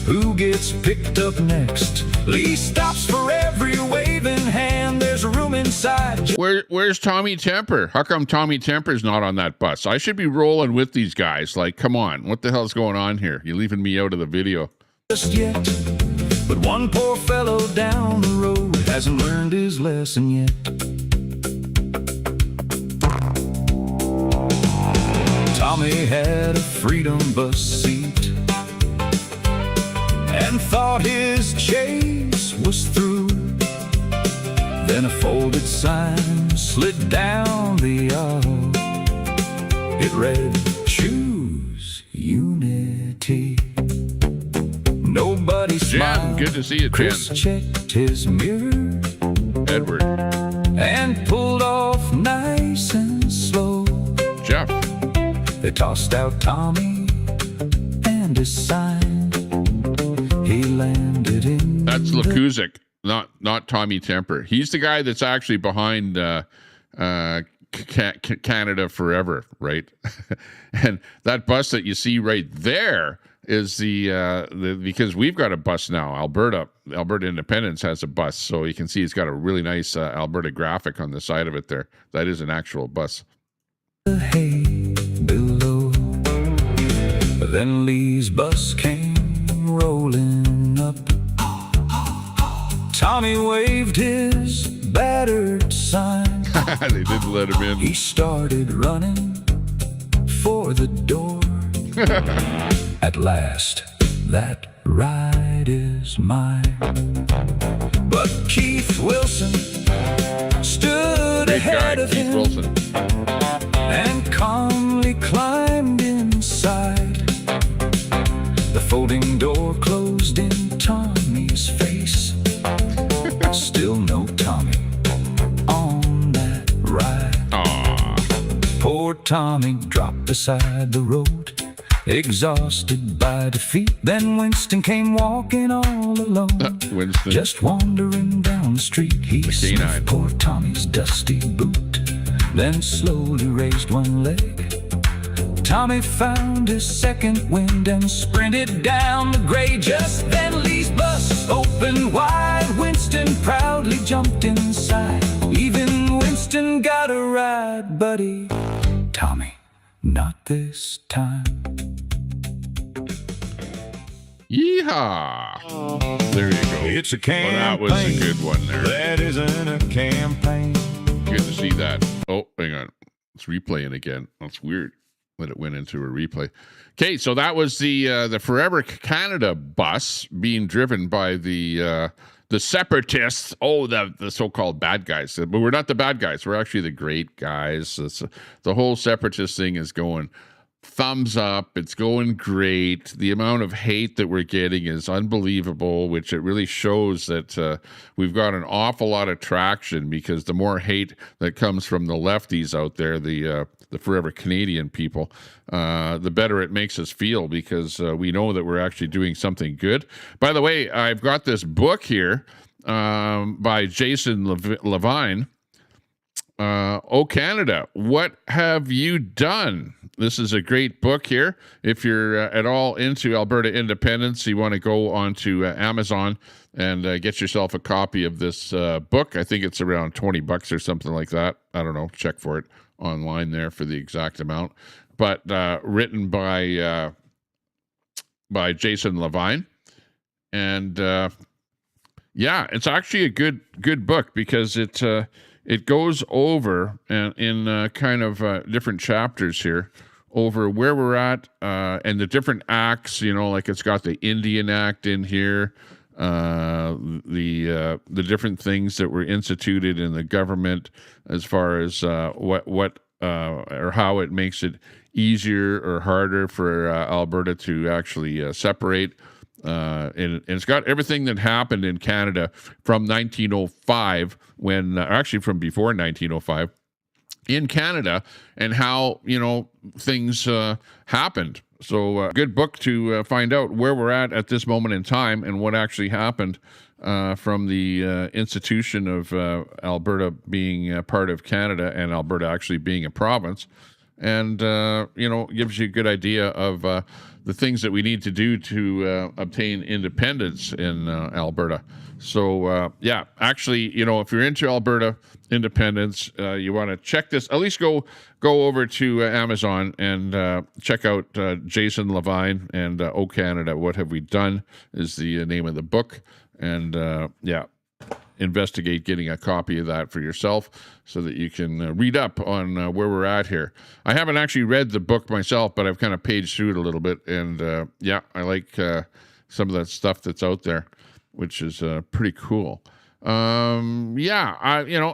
Who gets picked up next? Lee stops for every waving hand. There's room inside. Where's Tommy Temper? How come Tommy Temper's not on that bus? I should be rolling with these guys. Like, come on. What the hell's going on here? You're leaving me out of the video. Just yet, but one poor fellow down the road hasn't learned his lesson yet. Tommy had a Freedom bus seat and thought his chase was through. Then a folded sign slid down the aisle. It read, "Choose Unity." Nobody smiled. Jen, good to see you, Jen. Chris checked his mirror. Edward. And pulled off nice and slow. Jeff. They tossed out Tommy and his sign. He landed in. That's Lakuzik, not Tommy Temper. He's the guy that's actually behind Canada Forever, right? And that bus that you see right there is the because we've got a bus now. Alberta Independence has a bus, so you can see it's got a really nice Alberta graphic on the side of it there. That is an actual bus. Hey, below. Then Lee's bus came rolling up. Tommy waved his battered sign. They didn't let him in. He started running for the door. At last, that ride is mine. But Keith Wilson stood ahead of him. Wilson. And calmly climbed inside. The folding door closed in Tommy's face. Still no Tommy on that ride. Aww. Poor Tommy dropped beside the road, exhausted by defeat. Then Winston came walking all alone. Winston. Just wandering down the street. He sniffed poor Tommy's dusty boot, then slowly raised one leg. Tommy found his second wind and sprinted down the grade. Just then Lee's bus opened wide. Winston this time. Yeehaw! There you go. It's a campaign. Well, that was a good one there. That isn't a campaign. Good to see that. Oh, hang on. It's replaying again. That's weird that it went into a replay. Okay, so that was the Forever Canada bus being driven by the separatists. Oh, the so-called bad guys. But we're not the bad guys. We're actually the great guys. The whole separatist thing is going thumbs up. It's going great. The amount of hate that we're getting is unbelievable, which it really shows that we've got an awful lot of traction, because the more hate that comes from the lefties out there, the Forever Canadian people, the better it makes us feel, because we know that we're actually doing something good. By the way, I've got this book here by Jason Levine. Oh, Canada, what have you done? This is a great book here. If you're at all into Alberta independence, you want to go onto Amazon and get yourself a copy of this book. I think it's around $20 or something like that. I don't know. Check for it online there for the exact amount. But written by Jason Levine. And yeah, it's actually a good book, because it goes over in kind of different chapters here over where we're at and the different acts. You know, like it's got the Indian Act in here, the different things that were instituted in the government as far as what or how it makes it easier or harder for Alberta to actually separate. And it's got everything that happened in Canada from 1905, when actually from before 1905 in Canada, and how, you know, things happened. So good book to find out where we're at this moment in time and what actually happened from the institution of Alberta being part of Canada and Alberta actually being a province. And, you know, gives you a good idea of the things that we need to do to obtain independence in Alberta. So, yeah, actually, you know, if you're into Alberta independence, you want to check this, at least go over to Amazon and check out Jason Levine and Oh Canada, What Have We Done is the name of the book. And, yeah, investigate getting a copy of that for yourself so that you can read up on where we're at here. I haven't actually read the book myself, but I've kind of paged through it a little bit, and yeah, I like some of that stuff that's out there, which is pretty cool. Yeah, you know,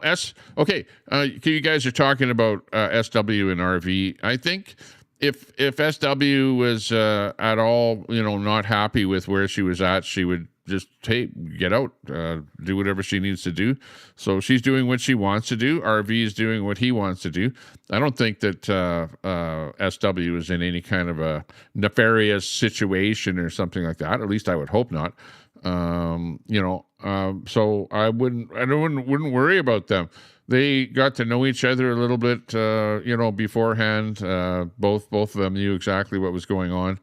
you guys are talking about SW and RV. I think if SW was at all, you know, not happy with where she was at, she would just, hey, get out, do whatever she needs to do. So she's doing what she wants to do. RV is doing what he wants to do. I don't think that SW is in any kind of a nefarious situation or something like that. At least I would hope not. You know, so I wouldn't worry about them. They got to know each other a little bit, you know, beforehand. Both of them knew exactly what was going on.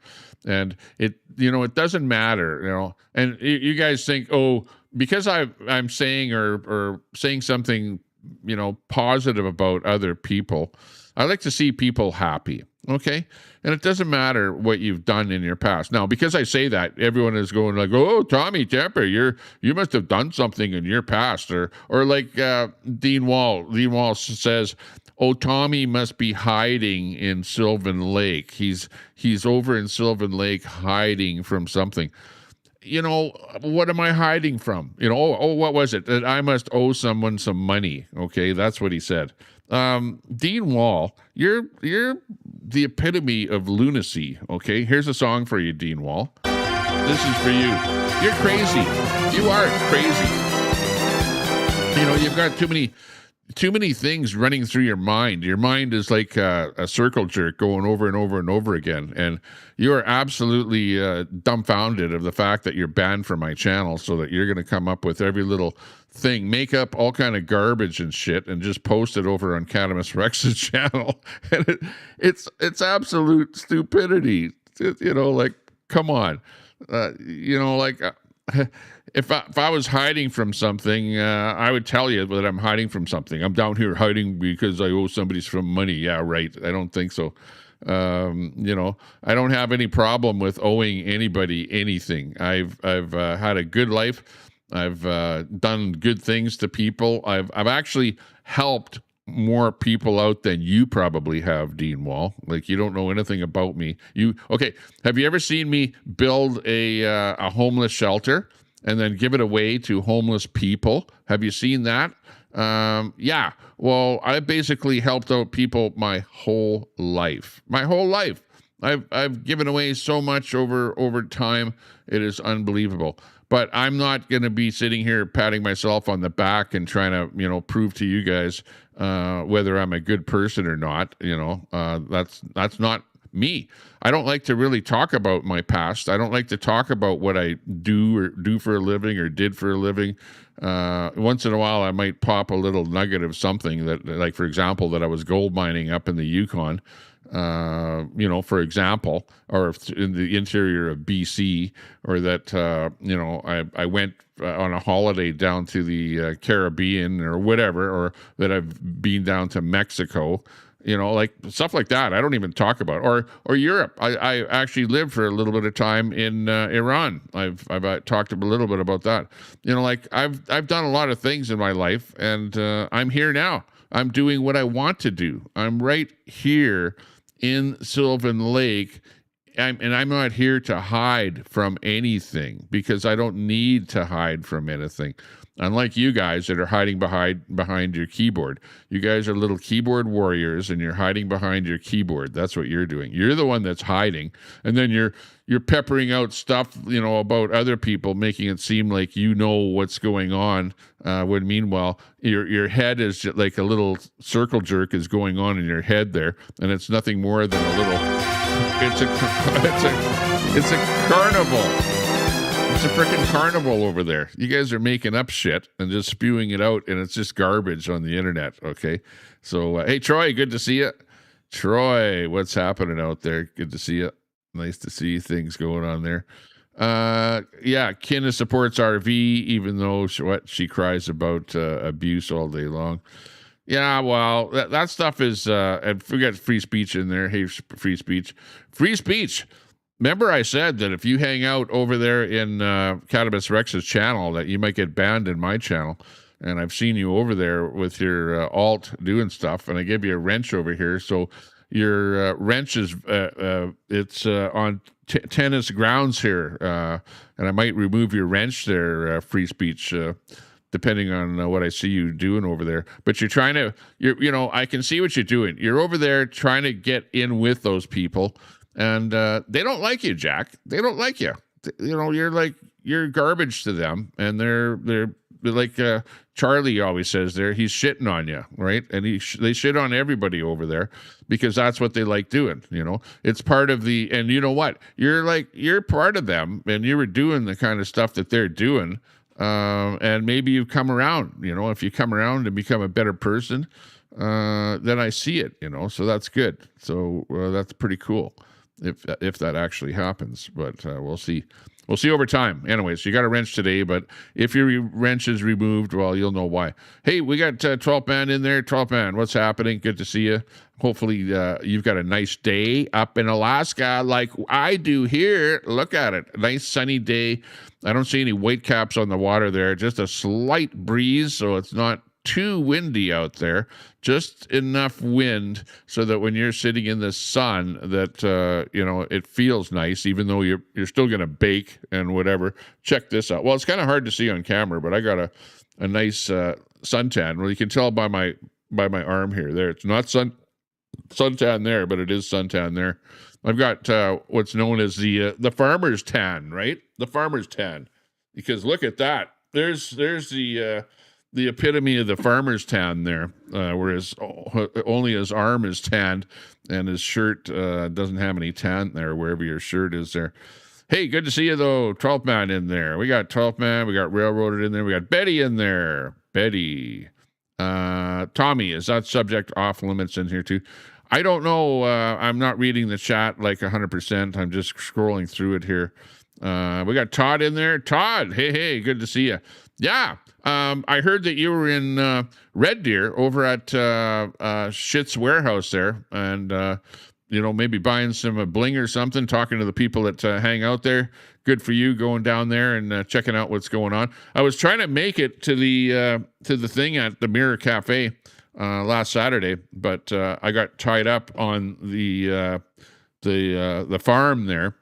And it, you know, it doesn't matter, you know. And you guys think, oh, because I'm saying or saying something, you know, positive about other people, I like to see people happy, okay? And it doesn't matter what you've done in your past. Now, because I say that, everyone is going like, oh, Tommy Temper, you must have done something in your past. Or like Dean Wall. Dean Wall says, oh, Tommy must be hiding in Sylvan Lake. He's over in Sylvan Lake hiding from something. You know, what am I hiding from? You know, oh, what was it? That I must owe someone some money. Okay, that's what he said. Dean Wall, you're the epitome of lunacy. Okay, here's a song for you, Dean Wall. This is for you. You're crazy. You are crazy. You know, you've got too many things running through your mind. Your mind is like a circle jerk going over and over and over again. And you are absolutely dumbfounded of the fact that you're banned from my channel, so that you're going to come up with every little thing, make up all kind of garbage and shit, and just post it over on Cadamus Rex's channel. And it's absolute stupidity. You know, like, come on. You know, like... If I was hiding from something, I would tell you that I'm hiding from something. I'm down here hiding because I owe somebody some money. Yeah, right. I don't think so. You know, I don't have any problem with owing anybody anything. I've had a good life. I've done good things to people. I've actually helped more people out than you probably have, Dean Wall. Like, you don't know anything about me. Okay? Have you ever seen me build a homeless shelter and then give it away to homeless people? Have you seen that? Yeah. Well, I basically helped out people my whole life. My whole life. I've given away so much over time. It is unbelievable. But I'm not going to be sitting here patting myself on the back and trying to, you know, prove to you guys whether I'm a good person or not. You know, that's not me. I don't like to really talk about my past. I don't like to talk about what I do for a living or did for a living. Once in a while, I might pop a little nugget of something that, like, for example, that I was gold mining up in the Yukon. You know, for example, or in the interior of BC, or that, you know, I went on a holiday down to the Caribbean or whatever, or that I've been down to Mexico, you know, like stuff like that. I don't even talk about, or Europe. I actually lived for a little bit of time in Iran. I've talked a little bit about that. You know, like I've done a lot of things in my life, and I'm here now. I'm doing what I want to do. I'm right here in Sylvan Lake, and I'm not here to hide from anything, because I don't need to hide from anything. Unlike you guys that are hiding behind your keyboard. You guys are little keyboard warriors, and you're hiding behind your keyboard. That's what you're doing. You're the one that's hiding, and then you're peppering out stuff, you know, about other people, making it seem like you know what's going on, when meanwhile your head is just like a little circle jerk is going on in your head there, and it's nothing more than a little. It's a carnival. It's a freaking carnival over there. You guys are making up shit and just spewing it out, and it's just garbage on the internet, okay? So, hey, Troy, good to see you. Troy, what's happening out there? Good to see you. Nice to see things going on there. Yeah, Kinna supports RV, even though she cries about abuse all day long. Yeah, well, that stuff is, and forget free speech in there. Hey, free speech. Free speech. Remember I said that if you hang out over there in Cannabis Rex's channel, that you might get banned in my channel. And I've seen you over there with your alt doing stuff, and I gave you a wrench over here. So your wrench is, it's on tennis grounds here. And I might remove your wrench there, free speech, depending on what I see you doing over there. But you're trying to, you know, I can see what you're doing. You're over there trying to get in with those people. And they don't like you, Jack. They don't like you. You know, you're garbage to them, and they're like Charlie always says. He's shitting on you, right? And they shit on everybody over there because that's what they like doing. You know, it's part of the. And you know what? You're part of them, and you were doing the kind of stuff that they're doing. And maybe you've come around. You know, if you come around and become a better person, then I see it. You know, so that's good. So that's pretty cool. If that actually happens, but we'll see. We'll see over time. Anyways, you got a wrench today, but if your wrench is removed, well, you'll know why. Hey, we got 12 man in there. 12 man, what's happening? Good to see you. Hopefully you've got a nice day up in Alaska like I do here. Look at it. Nice sunny day. I don't see any white caps on the water there. Just a slight breeze, so it's not too windy out there, just enough wind so that when you're sitting in the sun that you know, it feels nice, even though you're still going to bake and whatever. Check this out. Well, it's kind of hard to see on camera, but I got a nice suntan. Well, you can tell by my arm here. There, it's not suntan there, but it is suntan there. I've got what's known as the farmer's tan, right? The farmer's tan, because look at that. There's the epitome of the farmer's tan there, whereas only his arm is tanned and his shirt doesn't have any tan there, wherever your shirt is there. Hey, good to see you, though. 12th man in there. We got 12th man. We got Railroaded in there. We got Betty in there. Betty. Tommy, is that subject off limits in here, too? I don't know. I'm not reading the chat like 100%. I'm just scrolling through it here. We got Todd in there. Todd, hey, good to see you. Yeah. I heard that you were in Red Deer over at Shit's Warehouse there, and maybe buying some bling or something, talking to the people that hang out there. Good for you going down there and checking out what's going on. I was trying to make it to the thing at the Mirror Cafe last Saturday, but I got tied up on the farm there.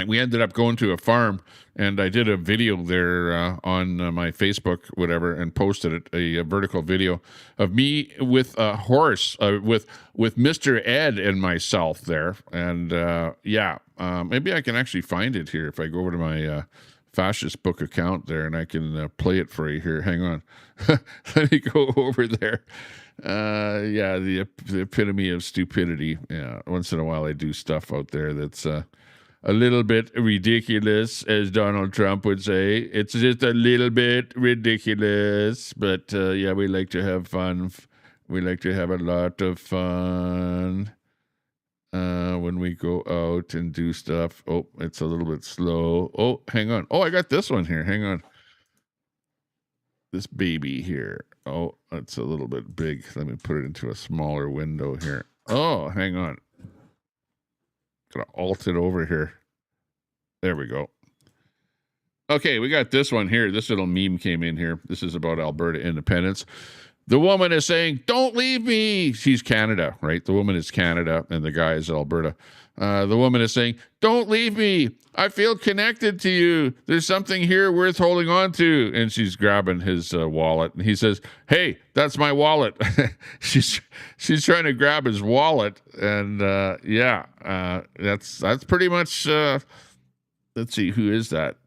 We ended up going to a farm, and I did a video there on my Facebook, whatever, and posted it, a vertical video of me with a horse, with Mr. Ed and myself there. And maybe I can actually find it here if I go over to my Fascist Book account there, and I can play it for you here. Hang on. Let me go over there. The epitome of stupidity. Yeah, once in a while I do stuff out there that's a little bit ridiculous, as Donald Trump would say. It's just a little bit ridiculous, but we like to have fun. We like to have a lot of fun when we go out and do stuff. Oh, it's a little bit slow. Oh, hang on. Oh, I got this one here. Hang on. This baby here. Oh, it's a little bit big. Let me put it into a smaller window here. Oh, hang on. Gonna alt it over here. There we go. Okay, we got this one here. This little meme came in here. This is about Alberta independence. The woman is saying, "Don't leave me." She's Canada, right? The woman is Canada, and the guy is Alberta. The woman is saying, "Don't leave me. I feel connected to you. There's something here worth holding on to." And she's grabbing his wallet, and he says, "Hey, that's my wallet." She's trying to grab his wallet, and that's pretty much. Let's see, who is that?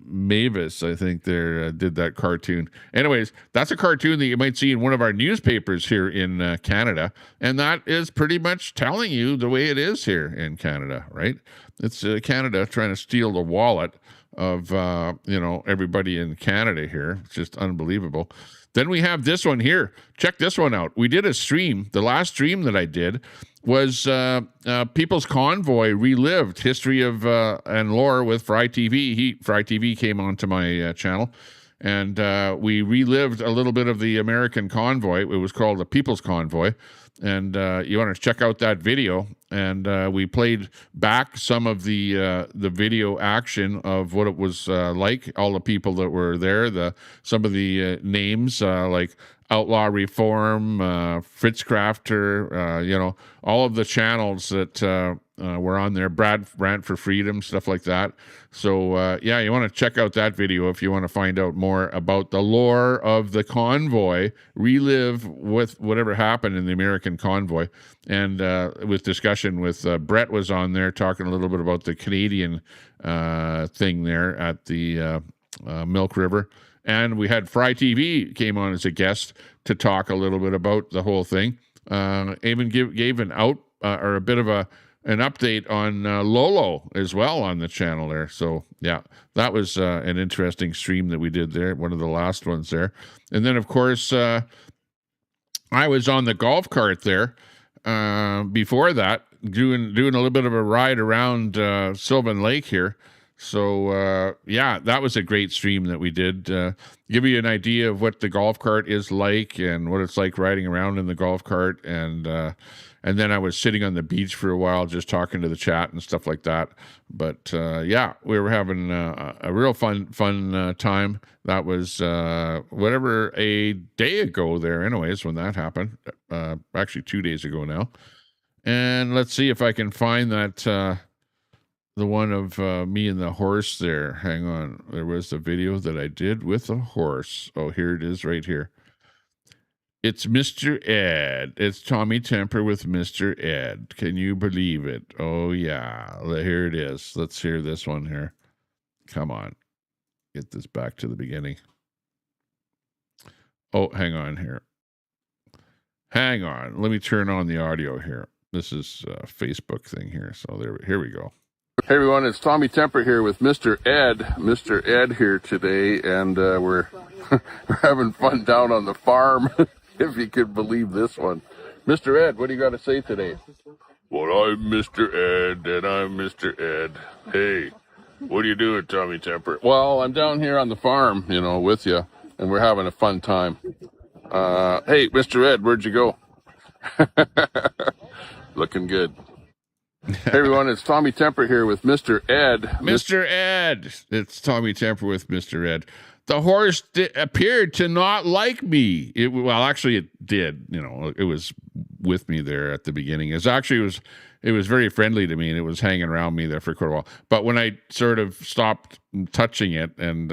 Mavis, I think, did that cartoon. Anyways, that's a cartoon that you might see in one of our newspapers here in Canada, and that is pretty much telling you the way it is here in Canada, right? It's Canada trying to steal the wallet of everybody in Canada here. It's just unbelievable. Then we have this one here. Check this one out. We did a stream. The last stream that I did was People's Convoy Relived, History of and Lore with Fry TV. Fry TV came onto my channel, and we relived a little bit of the American convoy. It was called the People's Convoy, and you want to check out that video. And we played back some of the video action of what it was like, all the people that were there, some of the names like Outlaw Reform, Fritz Crafter, all of the channels that were on there, Brad Rant for Freedom, stuff like that. So, you want to check out that video if you want to find out more about the lore of the convoy, relive with whatever happened in the American convoy, and with discussion with Brett was on there talking a little bit about the Canadian thing there at the Milk River. And we had Fry TV came on as a guest to talk a little bit about the whole thing. Even gave a bit of an update on Lolo as well on the channel there. So yeah, that was an interesting stream that we did there, one of the last ones there. And then of course I was on the golf cart there before that, doing a little bit of a ride around Sylvan Lake here. So, that was a great stream that we did. Give you an idea of what the golf cart is like and what it's like riding around in the golf cart. And then I was sitting on the beach for a while just talking to the chat and stuff like that. But, we were having a real fun time. That was a day ago there anyways when that happened. Actually 2 days ago now. And let's see if I can find that... the one of me and the horse there. Hang on. There was a video that I did with a horse. Oh, here it is right here. It's Mr. Ed. It's Tommy Temper with Mr. Ed. Can you believe it? Oh, yeah. Here it is. Let's hear this one here. Come on. Get this back to the beginning. Oh, hang on here. Hang on. Let me turn on the audio here. This is a Facebook thing here. So here we go. Hey everyone, it's Tommy Temper here with Mr. Ed. Mr. Ed here today, and we're having fun down on the farm, if you could believe this one. Mr. Ed, what do you got to say today? Well, I'm Mr. Ed, and I'm Mr. Ed. Hey, what are you doing, Tommy Temper? Well, I'm down here on the farm, with you, and we're having a fun time. Hey, Mr. Ed, where'd you go? Looking good. Hey everyone, it's Tommy Temper here with Mr. Ed. Mr. Ed. It's Tommy Temper with Mr. Ed. The horse appeared to not like me. Well, actually, it did. You know, it was with me there at the beginning. It was very friendly to me, and it was hanging around me there for quite a while. But when I sort of stopped touching it and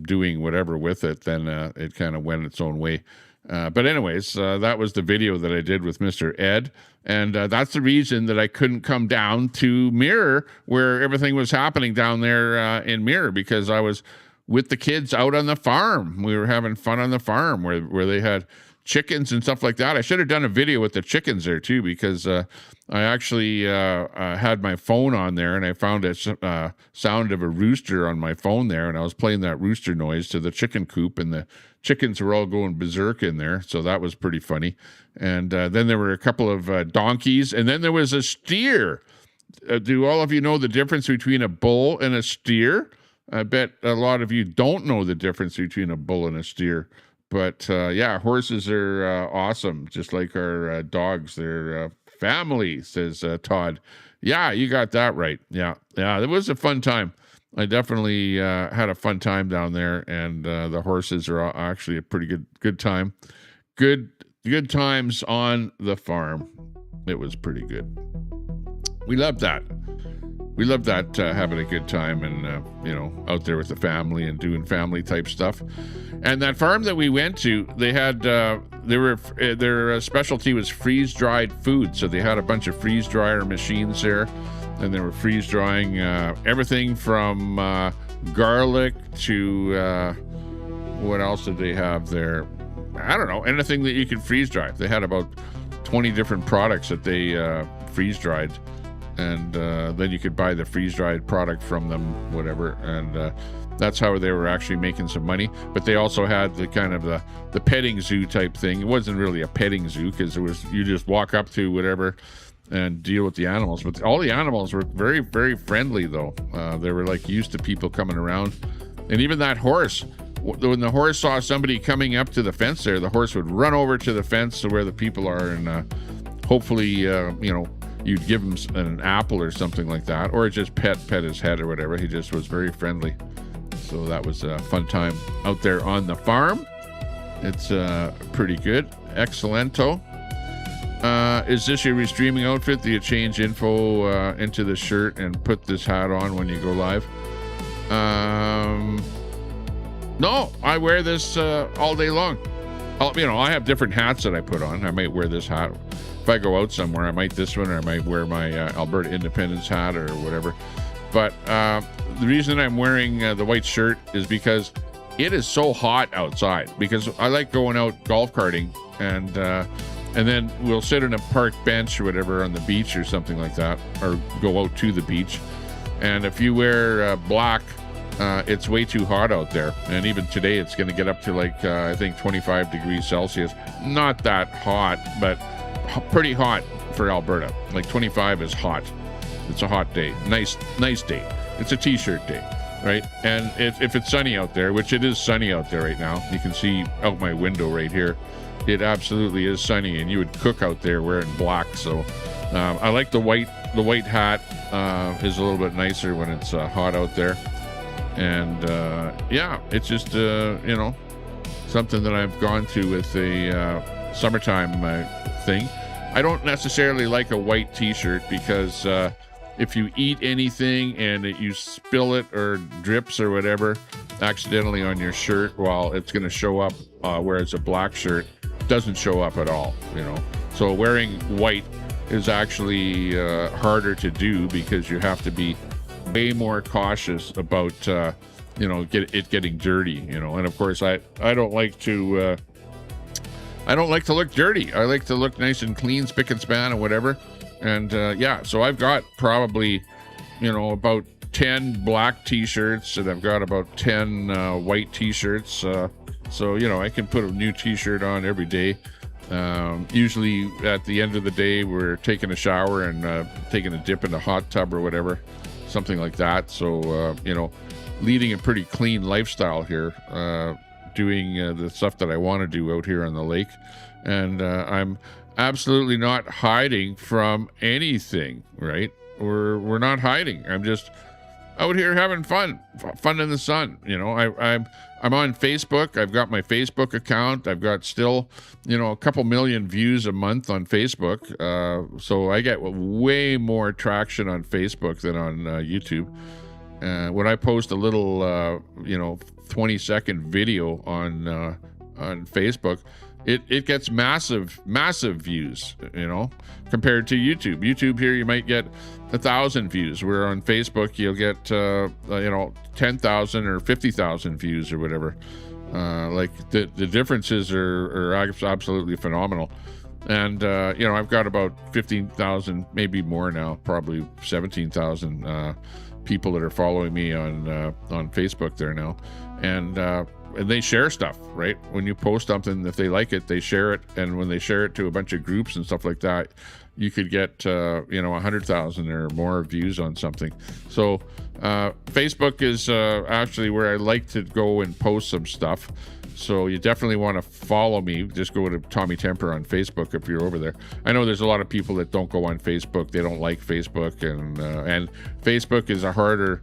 doing whatever with it, then it kind of went its own way. But anyways, that was the video that I did with Mr. Ed, and that's the reason that I couldn't come down to Mirror, where everything was happening down there in Mirror, because I was with the kids out on the farm. We were having fun on the farm where they had chickens and stuff like that. I should have done a video with the chickens there too, because I actually had my phone on there, and I found a sound of a rooster on my phone there, and I was playing that rooster noise to the chicken coop, and the chickens were all going berserk in there, so that was pretty funny. And then there were a couple of donkeys, and then there was a steer. Do all of you know the difference between a bull and a steer? I bet a lot of you don't know the difference between a bull and a steer. But yeah, horses are awesome, just like our dogs. They're family, says Todd. Yeah, you got that right. Yeah, it was a fun time. I definitely had a fun time down there, and the horses are actually a pretty good time. Good times on the farm. It was pretty good. We loved that. We love that, having a good time and, out there with the family and doing family type stuff. And that farm that we went to, they had, their specialty was freeze dried food. So they had a bunch of freeze dryer machines there, and they were freeze drying everything from garlic to, what else did they have there? I don't know, anything that you could freeze dry. They had about 20 different products that they freeze dried. And then you could buy the freeze-dried product from them, whatever, and that's how they were actually making some money. But they also had the kind of the petting zoo type thing. It wasn't really a petting zoo, because you just walk up to whatever and deal with the animals. But all the animals were very, very friendly, though. They were like used to people coming around, and even that horse. When the horse saw somebody coming up to the fence there, the horse would run over to the fence to where the people are, and hopefully, you'd give him an apple or something like that, or just pet his head or whatever. He just was very friendly. So that was a fun time out there on the farm. It's pretty good. Excellento. Is this your restreaming outfit? Do you change info into the shirt and put this hat on when you go live? No, I wear this all day long. I have different hats that I put on. I might wear this hat. If I go out somewhere, I might this one, or I might wear my Alberta Independence hat or whatever. But the reason I'm wearing the white shirt is because it is so hot outside. Because I like going out golf karting, and then we'll sit on a park bench or whatever on the beach or something like that, or go out to the beach. And if you wear black, it's way too hot out there. And even today, it's going to get up to I think 25 degrees Celsius. Not that hot, but pretty hot for Alberta. 25 is hot. It's a hot day. Nice day. It's a t-shirt day, right? And if it's sunny out there, which it is sunny out there right now, you can see out my window right here, it absolutely is sunny, and you would cook out there wearing black. So I like the white hat is a little bit nicer when it's hot out there. And yeah, it's just something that I've gone to with a summertime thing. I don't necessarily like a white t-shirt, because if you eat anything and you spill it or drips or whatever accidentally on your shirt, well, it's going to show up, whereas a black shirt doesn't show up at all, So wearing white is actually harder to do, because you have to be way more cautious about it getting dirty, and of course I don't like to look dirty. I like to look nice and clean, spick and span and whatever. And yeah, so I've got probably about 10 black t-shirts, and I've got about 10 white t-shirts, so I can put a new t-shirt on every day. Usually at the end of the day, we're taking a shower and taking a dip in a hot tub or whatever, something like that. So leading a pretty clean lifestyle here, doing the stuff that I want to do out here on the lake. And absolutely not hiding from anything, right? We're not hiding. I'm just out here having fun in the sun. You know, I'm on Facebook. I've got my Facebook account. I've got still, you know, a couple million views a month on Facebook. So I get way more traction on Facebook than on YouTube. When I post a little, you know, 20-second video on Facebook, it gets massive views, you know, compared to YouTube. YouTube here, you might get 1,000 views, where on Facebook you'll get, you know, 10,000 or 50,000 views or whatever. Like the differences are absolutely phenomenal. And, you know, I've got about 15,000, maybe more now, probably 17,000 people that are following me on Facebook there now. And they share stuff, right? When you post something, if they like it, they share it. And when they share it to a bunch of groups and stuff like that, you could get, you know, 100,000 or more views on something. So Facebook is actually where I like to go and post some stuff. So you definitely want to follow me. Just go to Tommy Temper on Facebook if you're over there. I know there's a lot of people that don't go on Facebook. They don't like Facebook, and Facebook is a harder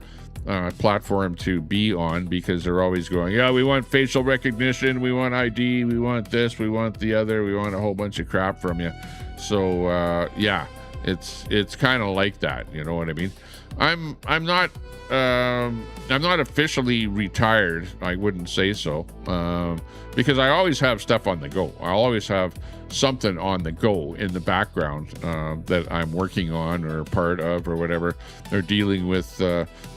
platform to be on, because they're always going, yeah, we want facial recognition, we want ID, we want this, we want the other, we want a whole bunch of crap from you. So yeah, it's kind of like that, you know what I mean? I'm not officially retired. I wouldn't say so, because I always have stuff on the go. I always have something on the go in the background that I'm working on or part of or whatever, or dealing with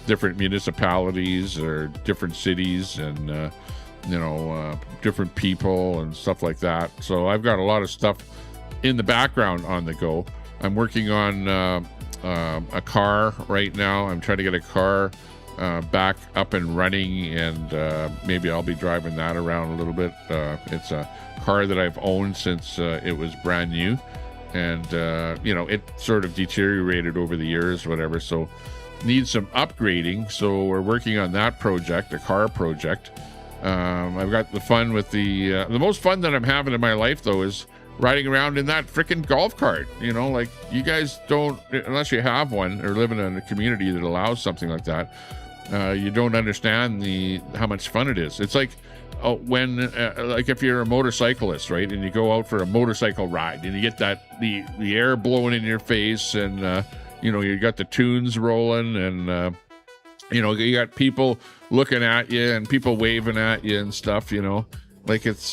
different municipalities or different cities and you know, different people and stuff like that. So I've got a lot of stuff in the background on the go. I'm working on a car right now. I'm trying to get a car back up and running, and maybe I'll be driving that around a little bit. It's a car that I've owned since it was brand new, and you know, it sort of deteriorated over the years, whatever, so needs some upgrading. So we're working on that project, a car project. I've got the fun with the most fun that I'm having in my life, though, is riding around in that freaking golf cart. You know, like, you guys don't, unless you have one or live in a community that allows something like that, you don't understand how much fun it is. It's like when like if you're a motorcyclist, right, and you go out for a motorcycle ride and you get that the air blowing in your face, and you know, you got the tunes rolling, and you know, you got people looking at you and people waving at you and stuff, you know. Like, it's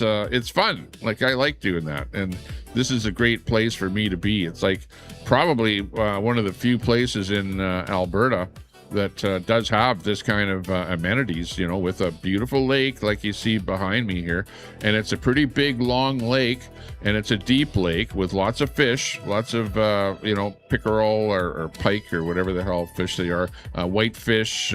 fun. Like, I like doing that, and this is a great place for me to be. It's like probably one of the few places in Alberta that does have this kind of amenities, you know, with a beautiful lake like you see behind me here. And it's a pretty big, long lake, and it's a deep lake with lots of fish, lots of, you know, pickerel or pike or whatever the hell fish they are, whitefish,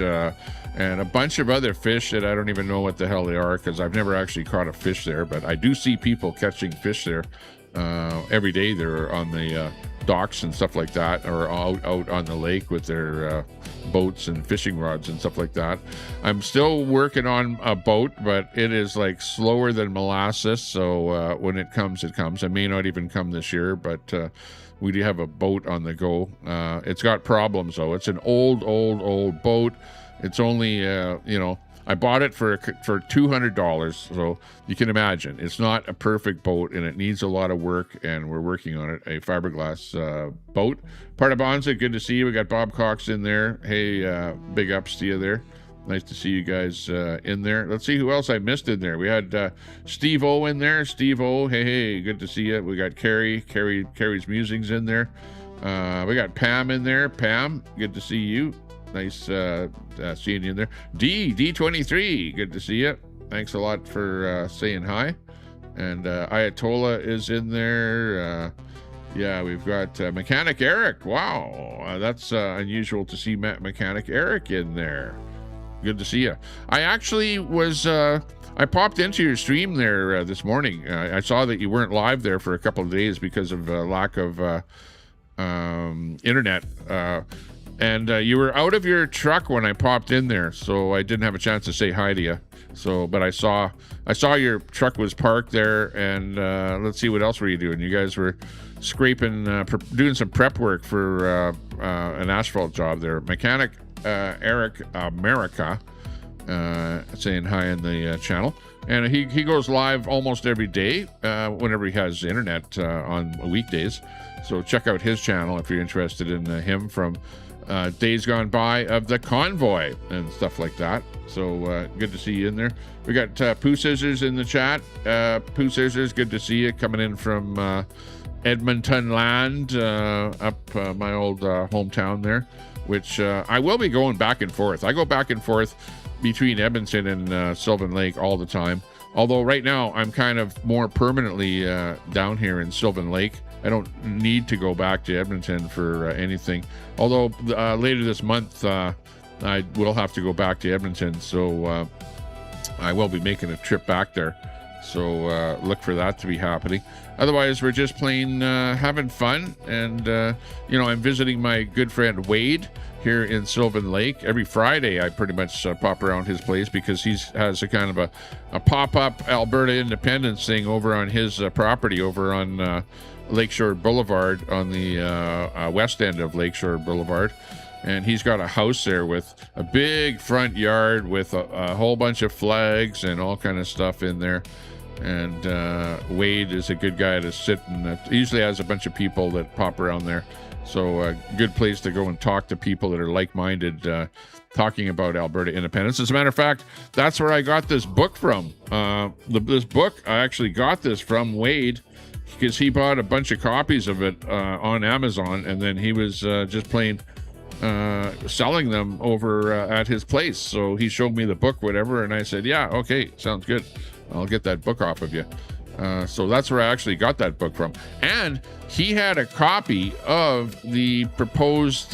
and a bunch of other fish that I don't even know what the hell they are, because I've never actually caught a fish there. But I do see people catching fish there every day. They're on the docks and stuff like that, or out on the lake with their boats and fishing rods and stuff like that. I'm still working on a boat, but it is like slower than molasses. So when it comes, it comes. It may not even come this year, but we do have a boat on the go. It's got problems, though. It's an old boat. It's only, you know, I bought it for $200, so you can imagine it's not a perfect boat, and it needs a lot of work, and we're working on it. A fiberglass boat. Part of Bonza, good to see you. We got Bob Cox in there. Hey, big ups to you there. Nice to see you guys in there. Let's see who else I missed in there. We had Steve O in there. Steve O, hey, good to see you. We got Carrie's Musings in there. We got Pam in there. Pam, good to see you. Nice seeing you in there. D23, good to see you. Thanks a lot for saying hi. And Ayatollah is in there. Yeah, we've got Mechanic Eric. Wow, that's unusual to see Mechanic Eric in there. Good to see you. I actually was, I popped into your stream there this morning. I saw that you weren't live there for a couple of days because of lack of internet. And you were out of your truck when I popped in there, so I didn't have a chance to say hi to you. So, but I saw your truck was parked there, and let's see, what else were you doing? You guys were scraping, doing some prep work for an asphalt job there. Mechanic Eric America saying hi in the channel. And he goes live almost every day whenever he has internet on weekdays. So check out his channel if you're interested in him from days gone by of the convoy and stuff like that. So good to see you in there. We got Pooh Scissors in the chat. Pooh Scissors, good to see you coming in from Edmonton land, up my old hometown there, which I will be going back and forth. I go back and forth between Edmonton and Sylvan Lake all the time. Although right now I'm kind of more permanently down here in Sylvan Lake. I don't need to go back to Edmonton for anything. Although later this month I will have to go back to Edmonton, so I will be making a trip back there. So look for that to be happening. Otherwise, we're just plain having fun. And, I'm visiting my good friend Wade here in Sylvan Lake. Every Friday, I pretty much pop around his place because he has a kind of a pop-up Alberta independence thing over on his property over on Lakeshore Boulevard, on the west end of Lakeshore Boulevard. And he's got a house there with a big front yard with a whole bunch of flags and all kind of stuff in there. And Wade is a good guy to sit and usually has a bunch of people that pop around there. So a good place to go and talk to people that are like-minded, talking about Alberta independence. As a matter of fact, that's where I got this book from. This book, I actually got this from Wade because he bought a bunch of copies of it on Amazon, and then he was just plain selling them over at his place. So he showed me the book, whatever, and I said, yeah, okay, sounds good. I'll get that book off of you. So that's where I actually got that book from. And he had a copy of the proposed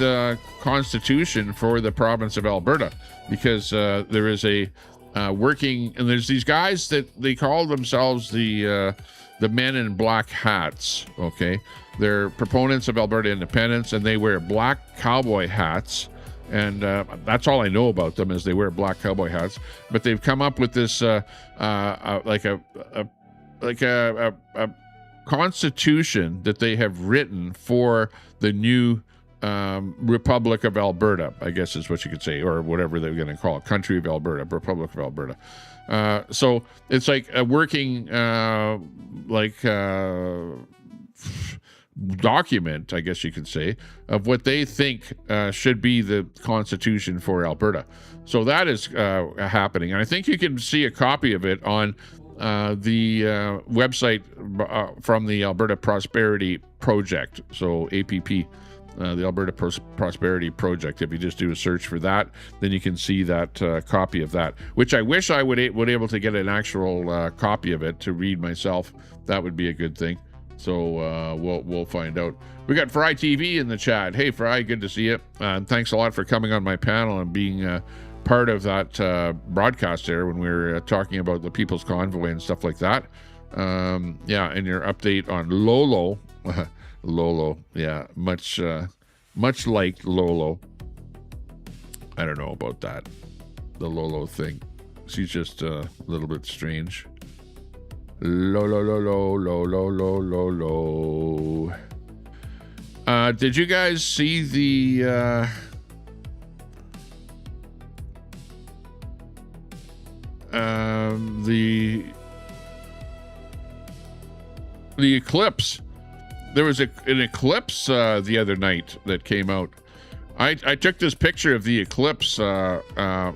constitution for the province of Alberta, because there is a working, and there's these guys that they call themselves the men in black hats. Okay, they're proponents of Alberta independence, and they wear black cowboy hats. And that's all I know about them, is they wear black cowboy hats. But they've come up with this like a constitution that they have written for the new Republic of Alberta, I guess is what you could say, or whatever they're going to call it, Country of Alberta, Republic of Alberta. So it's like a working document, I guess you could say, of what they think should be the constitution for Alberta. So that is happening, and I think you can see a copy of it on the website from the Alberta Prosperity Project. So APP, the Alberta Prosperity Project. If you just do a search for that, then you can see that copy of that, which I wish I would able to get an actual copy of it to read myself. That would be a good thing. So we'll find out. We got Fry TV in the chat. Hey, Fry, good to see you. And thanks a lot for coming on my panel and being part of that broadcast there when we were talking about the People's Convoy and stuff like that. Yeah, and your update on Lolo. Lolo, yeah, much like Lolo. I don't know about that. The Lolo thing. She's just a little bit strange. Lo. Did you guys see the eclipse? There was an eclipse the other night that came out. I took this picture of the eclipse. I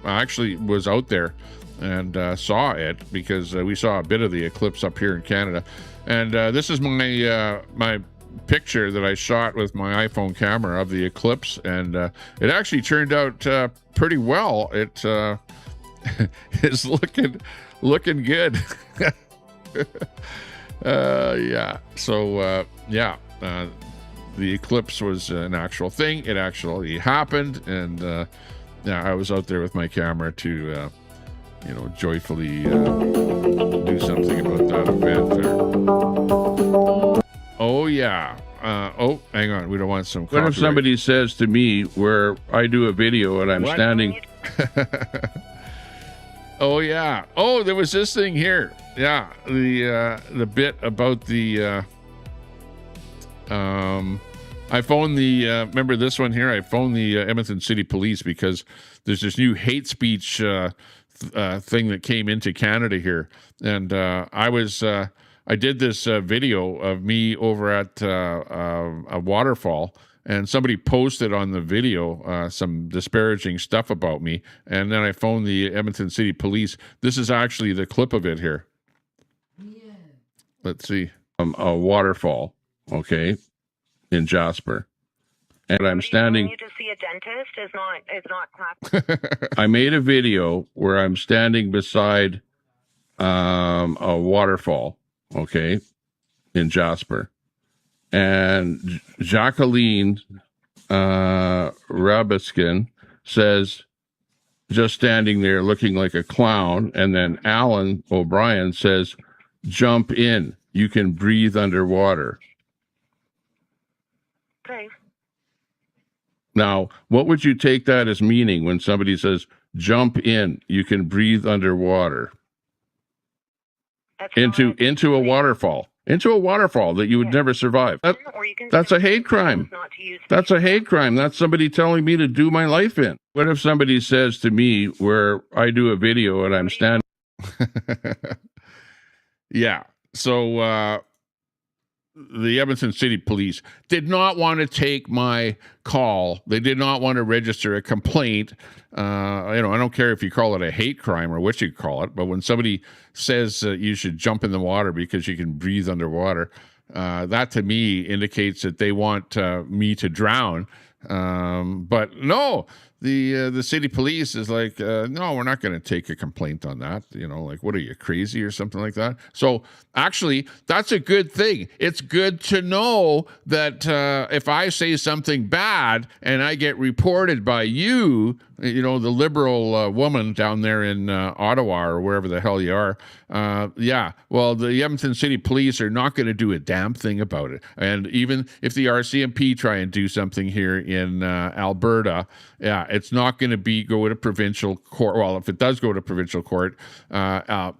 actually was out there and saw it because we saw a bit of the eclipse up here in Canada. And this is my my picture that I shot with my iPhone camera of the eclipse, and it actually turned out pretty well. It is looking good. Yeah. So yeah, the eclipse was an actual thing. It actually happened, and yeah, I was out there with my camera to joyfully do something about that event there. Oh yeah, Oh, hang on. We don't want some copyright. What if somebody says to me where I do a video and I'm standing... Oh, yeah. Oh, there was this thing here. Yeah, the bit about the... I phoned the... remember this one here? I phoned the Edmonton City Police because there's this new hate speech thing that came into Canada here. And I did this video of me over at a waterfall, and somebody posted on the video some disparaging stuff about me, and then I phoned the Edmonton City Police. This is actually the clip of it here. Yeah. Let's see. A waterfall, okay, in Jasper. And I'm standing... You to see a dentist is not class. I made a video where I'm standing beside a waterfall, okay, in Jasper. And Jacqueline Rabiskin says, just standing there looking like a clown. And then Alan O'Brien says, jump in. You can breathe underwater. Okay. Now, what would you take that as meaning when somebody says, jump in, you can breathe underwater? Into a waterfall. Into a waterfall that you would never survive. That's a hate crime. That's a hate crime. That's somebody telling me to do my life in. What if somebody says to me where I do a video and I'm standing... Yeah. So the Edmonton City Police did not want to take my call. They did not want to register a complaint. I don't care if you call it a hate crime or what you call it, but when somebody says you should jump in the water because you can breathe underwater, that to me indicates that they want me to drown. But no, the city police is like, no, we're not going to take a complaint on that. Like, what are you, crazy or something like that? So actually, that's a good thing. It's good to know that if I say something bad and I get reported by you, the liberal woman down there in Ottawa or wherever the hell you are, well, the Edmonton City Police are not going to do a damn thing about it. And even if the RCMP try and do something here in Alberta, it's not going to go to provincial court. Well, if it does go to provincial court, our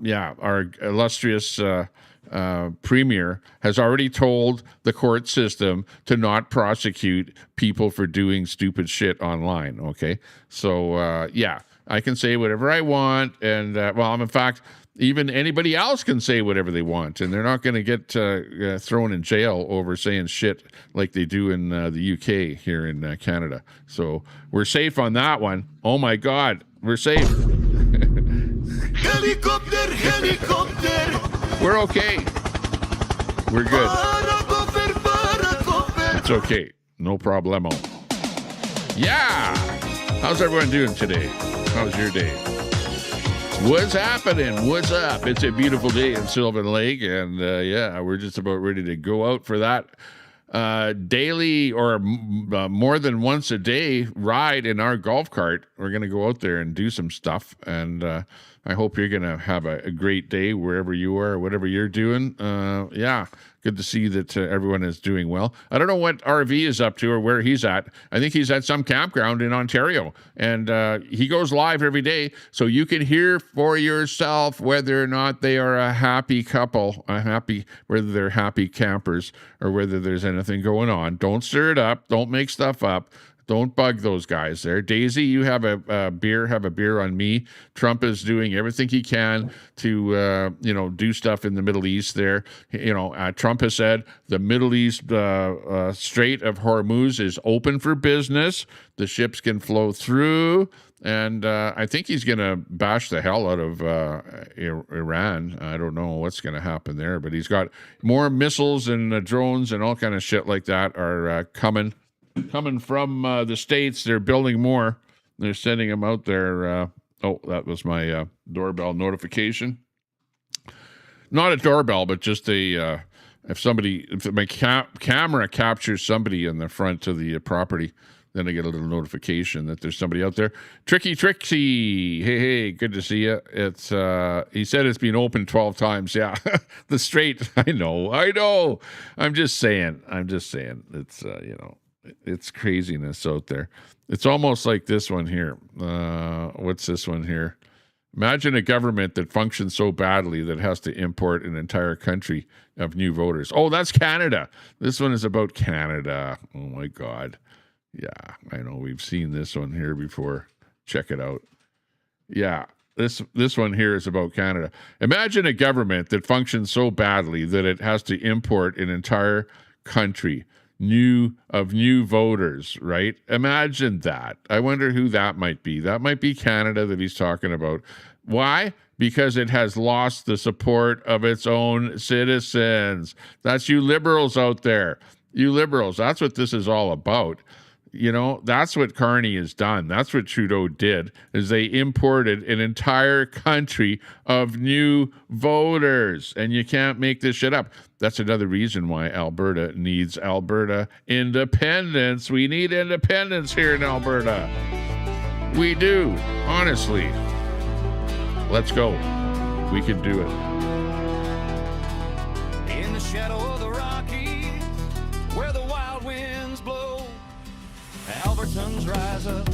illustrious premier has already told the court system to not prosecute people for doing stupid shit online. Okay, so I can say whatever I want, and in fact, even anybody else can say whatever they want, and they're not going to get thrown in jail over saying shit like they do in the UK here in Canada. So we're safe on that one. Oh my God, we're safe. Helicopter, helicopter. We're okay. We're good. It's okay. No problemo. Yeah. How's everyone doing today? How's your day? What's happening? What's up? It's a beautiful day in Sylvan Lake, and we're just about ready to go out for that daily or more than once a day ride in our golf cart. We're going to go out there and do some stuff, and I hope you're going to have a great day wherever you are, whatever you're doing. Good to see that everyone is doing well. I don't know what RV is up to or where he's at. I think he's at some campground in Ontario, and he goes live every day, so you can hear for yourself whether or not they are a happy couple, whether they're happy campers, or whether there's anything going on. Don't stir it up. Don't make stuff up. Don't bug those guys there. Daisy, you have a beer. Have a beer on me. Trump is doing everything he can to, do stuff in the Middle East there. Trump has said the Middle East Strait of Hormuz is open for business. The ships can flow through. And I think he's going to bash the hell out of Iran. I don't know what's going to happen there, but he's got more missiles and drones and all kind of shit like that are coming from the States. They're building more. They're sending them out there. That was my doorbell notification. Not a doorbell, but just a if my camera captures somebody in the front of the property, then I get a little notification that there's somebody out there. Tricky Trixie, hey, good to see you. It's he said it's been open 12 times. Yeah, the straight. I know. I'm just saying. It's it's craziness out there. It's almost like this one here. What's this one here? Imagine a government that functions so badly that it has to import an entire country of new voters. Oh, that's Canada. This one is about Canada. Oh, my God. Yeah, I know. We've seen this one here before. Check it out. Yeah, this one here is about Canada. Imagine a government that functions so badly that it has to import an entire country of new voters, right? Imagine that. I wonder who that might be. That might be Canada that he's talking about. Why? Because it has lost the support of its own citizens. That's you liberals out there. You liberals, that's what this is all about. You know, that's what Carney has done. That's what Trudeau did, is they imported an entire country of new voters. And you can't make this shit up. That's another reason why Alberta needs Alberta independence. We need independence here in Alberta. We do, honestly. Let's go. We can do it. In the shadow of the Rockies, where the wild winds blow, Albertans rise up,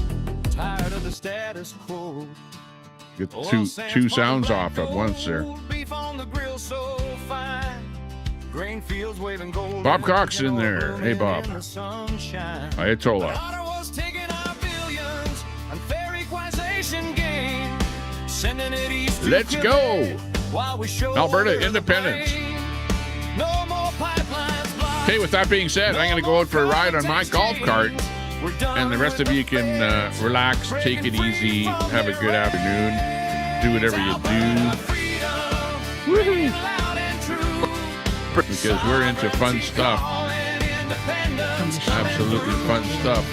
tired of the status quo. Get two sounds off at once there. Beef on the grill so fine. Grain fields waving gold. Bob Cox in there. Hey, Bob. Ayatollah. Ottawa's taking our billions on fair equalization game, sending it east to Let's go. while we show Alberta independence. No more pipelines blocked. Okay, with that being said, I'm going to go out for a ride on my golf cart. And the rest of you can relax, take it easy, have a good afternoon, do whatever you do. Woo-hoo. Because we're into fun stuff. Absolutely fun stuff.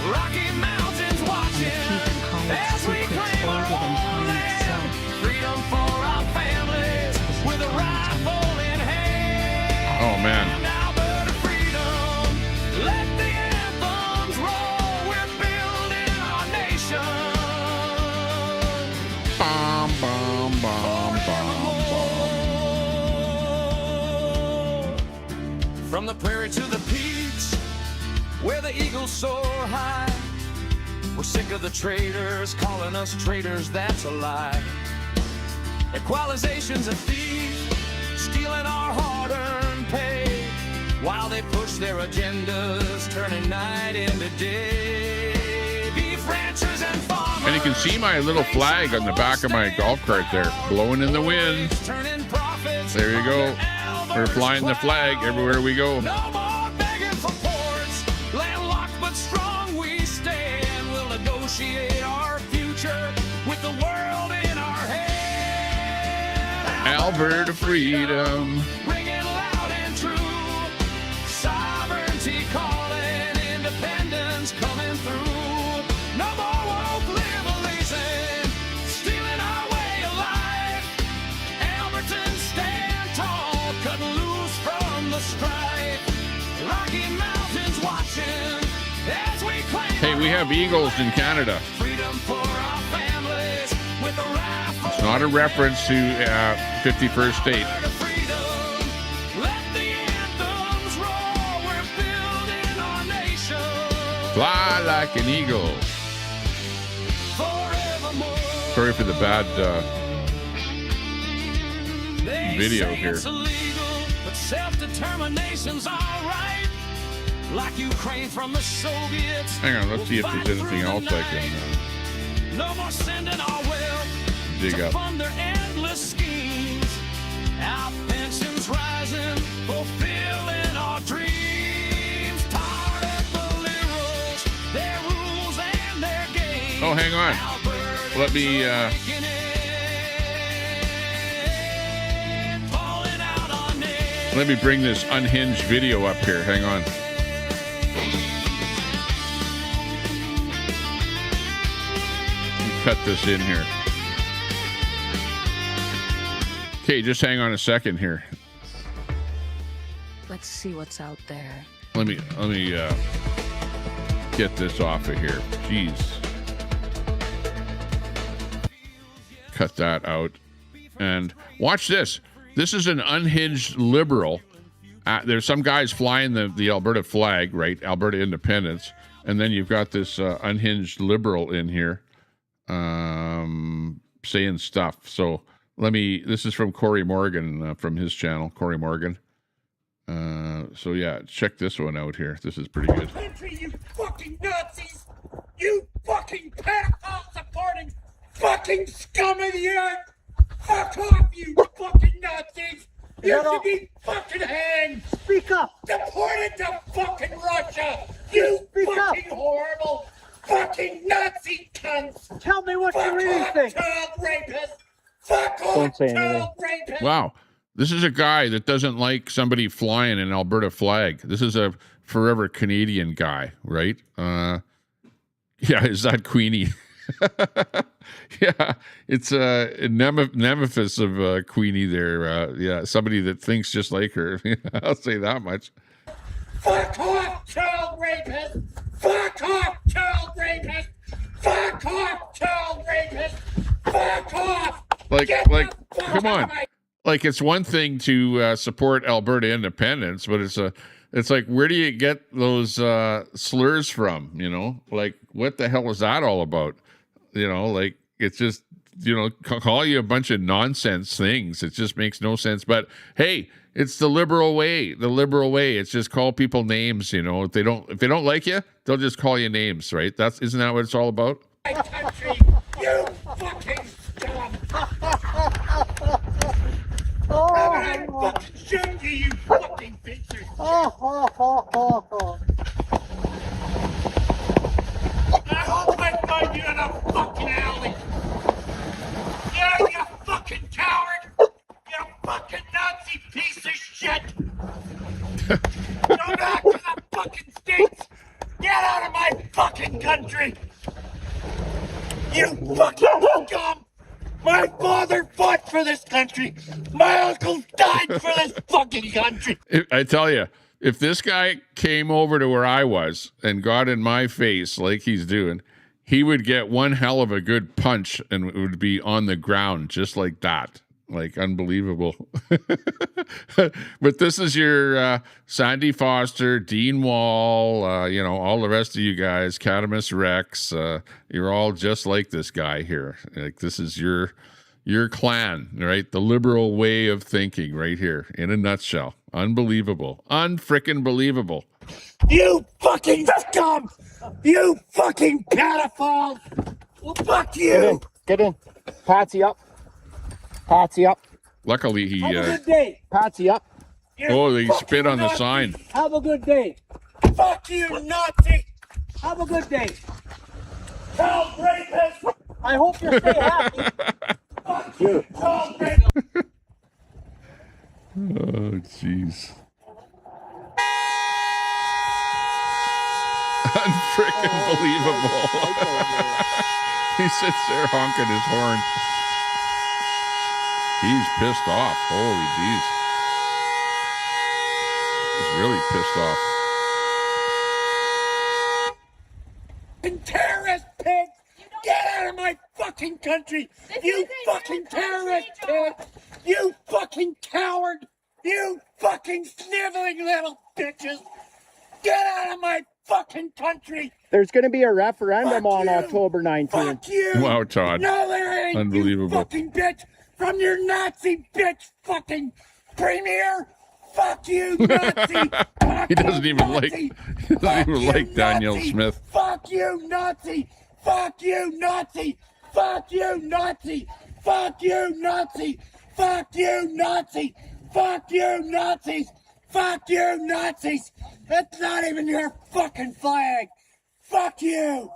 Rocky Mountains watching as we claim our homeland. Freedom for our families with a rifle in hand. Oh, man. Alberta freedom, let the anthems roll. We're building our nation. Bom, bom, bom, bom, bom. From the prairie to the peaks, where the eagles soar high. We're sick of the traitors calling us traitors, that's a lie. Equalization's a thief, stealing our hard-earned pay, while they push their agendas, turning night into day. Beef ranchers and farmers. And you can see my little flag on the back of my golf cart there, blowing in the wind. There you go. We're flying the flag everywhere we go. No more begging for ports, landlocked but strong we stand. We'll negotiate our future with the world in our hand. Alberta freedom. Ring it loud and true. Sovereignty calling, independence coming through. No more woke liberalism, stealing our way of life. Albertans stand tall, cutting loose from the strife. Rocky Mountains watching as we claim. Hey, we have eagles in Canada. Freedom for our families with a rifle. It's not a reference to 51st State. Let the anthems roll. We're building our nation. Fly like an eagle. Forevermore. Sorry for the bad video Say here. it's illegal, but self-determination's all right. Like Ukraine from the Soviets. Hang on, let's see if there's anything else I can No more sending our wealth dig to up. fund their endless schemes. Our pensions rising, fulfilling our dreams. Tired of the liberals, their rules and their games. Oh, hang on. Let me bring this unhinged video up here. Hang on. Cut this in here. Okay, just hang on a second here. Let's see what's out there. Let me get this off of here. Jeez. Cut that out. And watch this. This is an unhinged liberal. There's some guys flying the Alberta flag, right? Alberta independence. And then you've got this unhinged liberal in here saying stuff. So this is from Corey Morgan from his channel, Corey Morgan. So yeah, check this one out here. This is pretty good. Country, you fucking Nazis! You fucking pedophile supporting fucking scum of the earth! Fuck off, you fucking Nazis! You should be fucking hanged! Speak up! Deported to fucking Russia! You fucking horrible fucking Nazi cunts! Tell me what Fuck you really off, think. child rapist! Fuck off, Don't say child rapist! Wow. This is a guy that doesn't like somebody flying an Alberta flag. This is a forever Canadian guy, right? Yeah, is that Queenie? Yeah, it's a nemesis of Queenie there. Yeah, somebody that thinks just like her. I'll say that much. Fuck off, child rapist! Fuck off, child rapist! Fuck off, child rapist! Fuck off! Like, Get the fuck come out on. of my- Like, it's one thing to support Alberta independence, but it's like, where do you get those slurs from? You know, like, what the hell is that all about? You know, like, it's just, you know, call you a bunch of nonsense things. It just makes no sense. But hey, it's the liberal way. The liberal way. It's just call people names. You know, if they don't like you, they'll just call you names, right? Isn't that what it's all about? My country, you fucking scum! I'm gonna fucking shoot you, you fucking piece of shit! I hope I find you in a fucking alley! Yeah, you fucking coward! You fucking Nazi piece of shit! Go back to the fucking States! Get out of my fucking country! You fucking scum! My father fought for this country! My uncle died for this fucking country! I tell you, if this guy came over to where I was and got in my face like he's doing, he would get one hell of a good punch and it would be on the ground just like that. Like, unbelievable. But this is your Sandy Foster, Dean Wall, you know, all the rest of you guys, Catamus Rex. You're all just like this guy here. Like, this is your clan, right? The liberal way of thinking right here in a nutshell. Unbelievable. Unfrickin' believable. You fucking scum! You fucking pedophile! Fuck you! Get in. Patsy up. Patsy up. Luckily, he... Have a good day. Patsy up. oh, he spit on the sign. Have a good day. Fuck you, Nazi! Have a good day. Child rapist! I hope you stay happy. Fuck you, child rapist! Oh, jeez. Unfrickin' believable. He sits there honking his horn. He's pissed off. Holy jeez. He's really pissed off. Terrorist pigs! Get out of my fucking country! You fucking terrorist pig! You fucking coward! You fucking sniveling little bitches! Get out of my fucking country! There's going to be a referendum on October 19th. Fuck you! Wow, Todd. No, there ain't! Unbelievable. You fucking bitch! From your Nazi bitch fucking premier! Fuck you, Nazi! He doesn't even like Danielle Smith. Fuck you, Nazi! Fuck you, Nazi! Fuck you, Nazi! Fuck you, Nazi! Fuck you, Nazi! Fuck you, Nazis! Fuck you, Nazis! That's not even your fucking flag! Fuck you!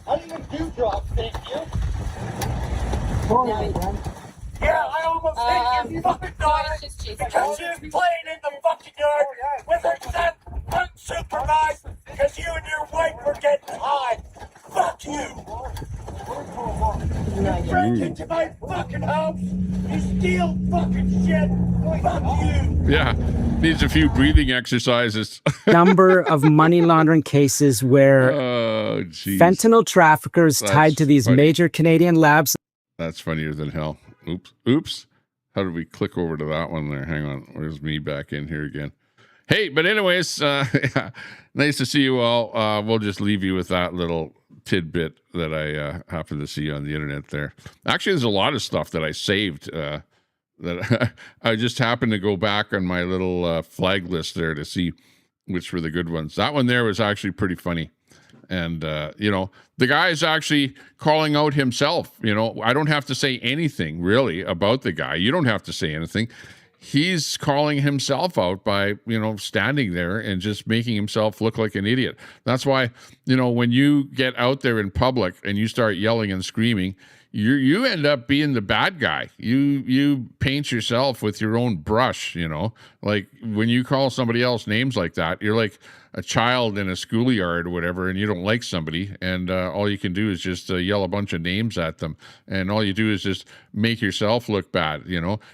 How do you do drugs, thank you? Yeah, I almost hit your fucking daughter because she was playing in the fucking yard with her son supervised because you and your wife were getting high. Fuck you. You break into my fucking house. You steal fucking shit. Fuck you. Yeah, needs a few breathing exercises. Number of money laundering cases where fentanyl traffickers tied to these major Canadian labs. That's funnier than hell. Oops. How did we click over to that one there? Hang on. Where's me back in here again? Hey, but anyways, yeah, nice to see you all. We'll just leave you with that little tidbit that I happened to see on the internet there. Actually, there's a lot of stuff that I saved that I just happened to go back on my little flag list there to see which were the good ones. That one there was actually pretty funny. And, the guy is actually calling out himself. I don't have to say anything really about the guy. You don't have to say anything. He's calling himself out by, standing there and just making himself look like an idiot. That's why, when you get out there in public and you start yelling and screaming, you end up being the bad guy. You paint yourself with your own brush, like when you call somebody else names like that, you're like a child in a schoolyard or whatever, and you don't like somebody, and all you can do is just yell a bunch of names at them, and all you do is just make yourself look bad.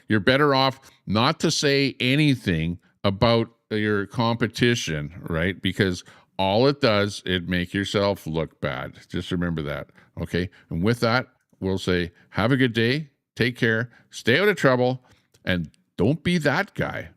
You're better off not to say anything about your competition, right? Because all it does, it make yourself look bad. Just remember that, okay? And with that, we'll say, have a good day, take care, stay out of trouble, and don't be that guy.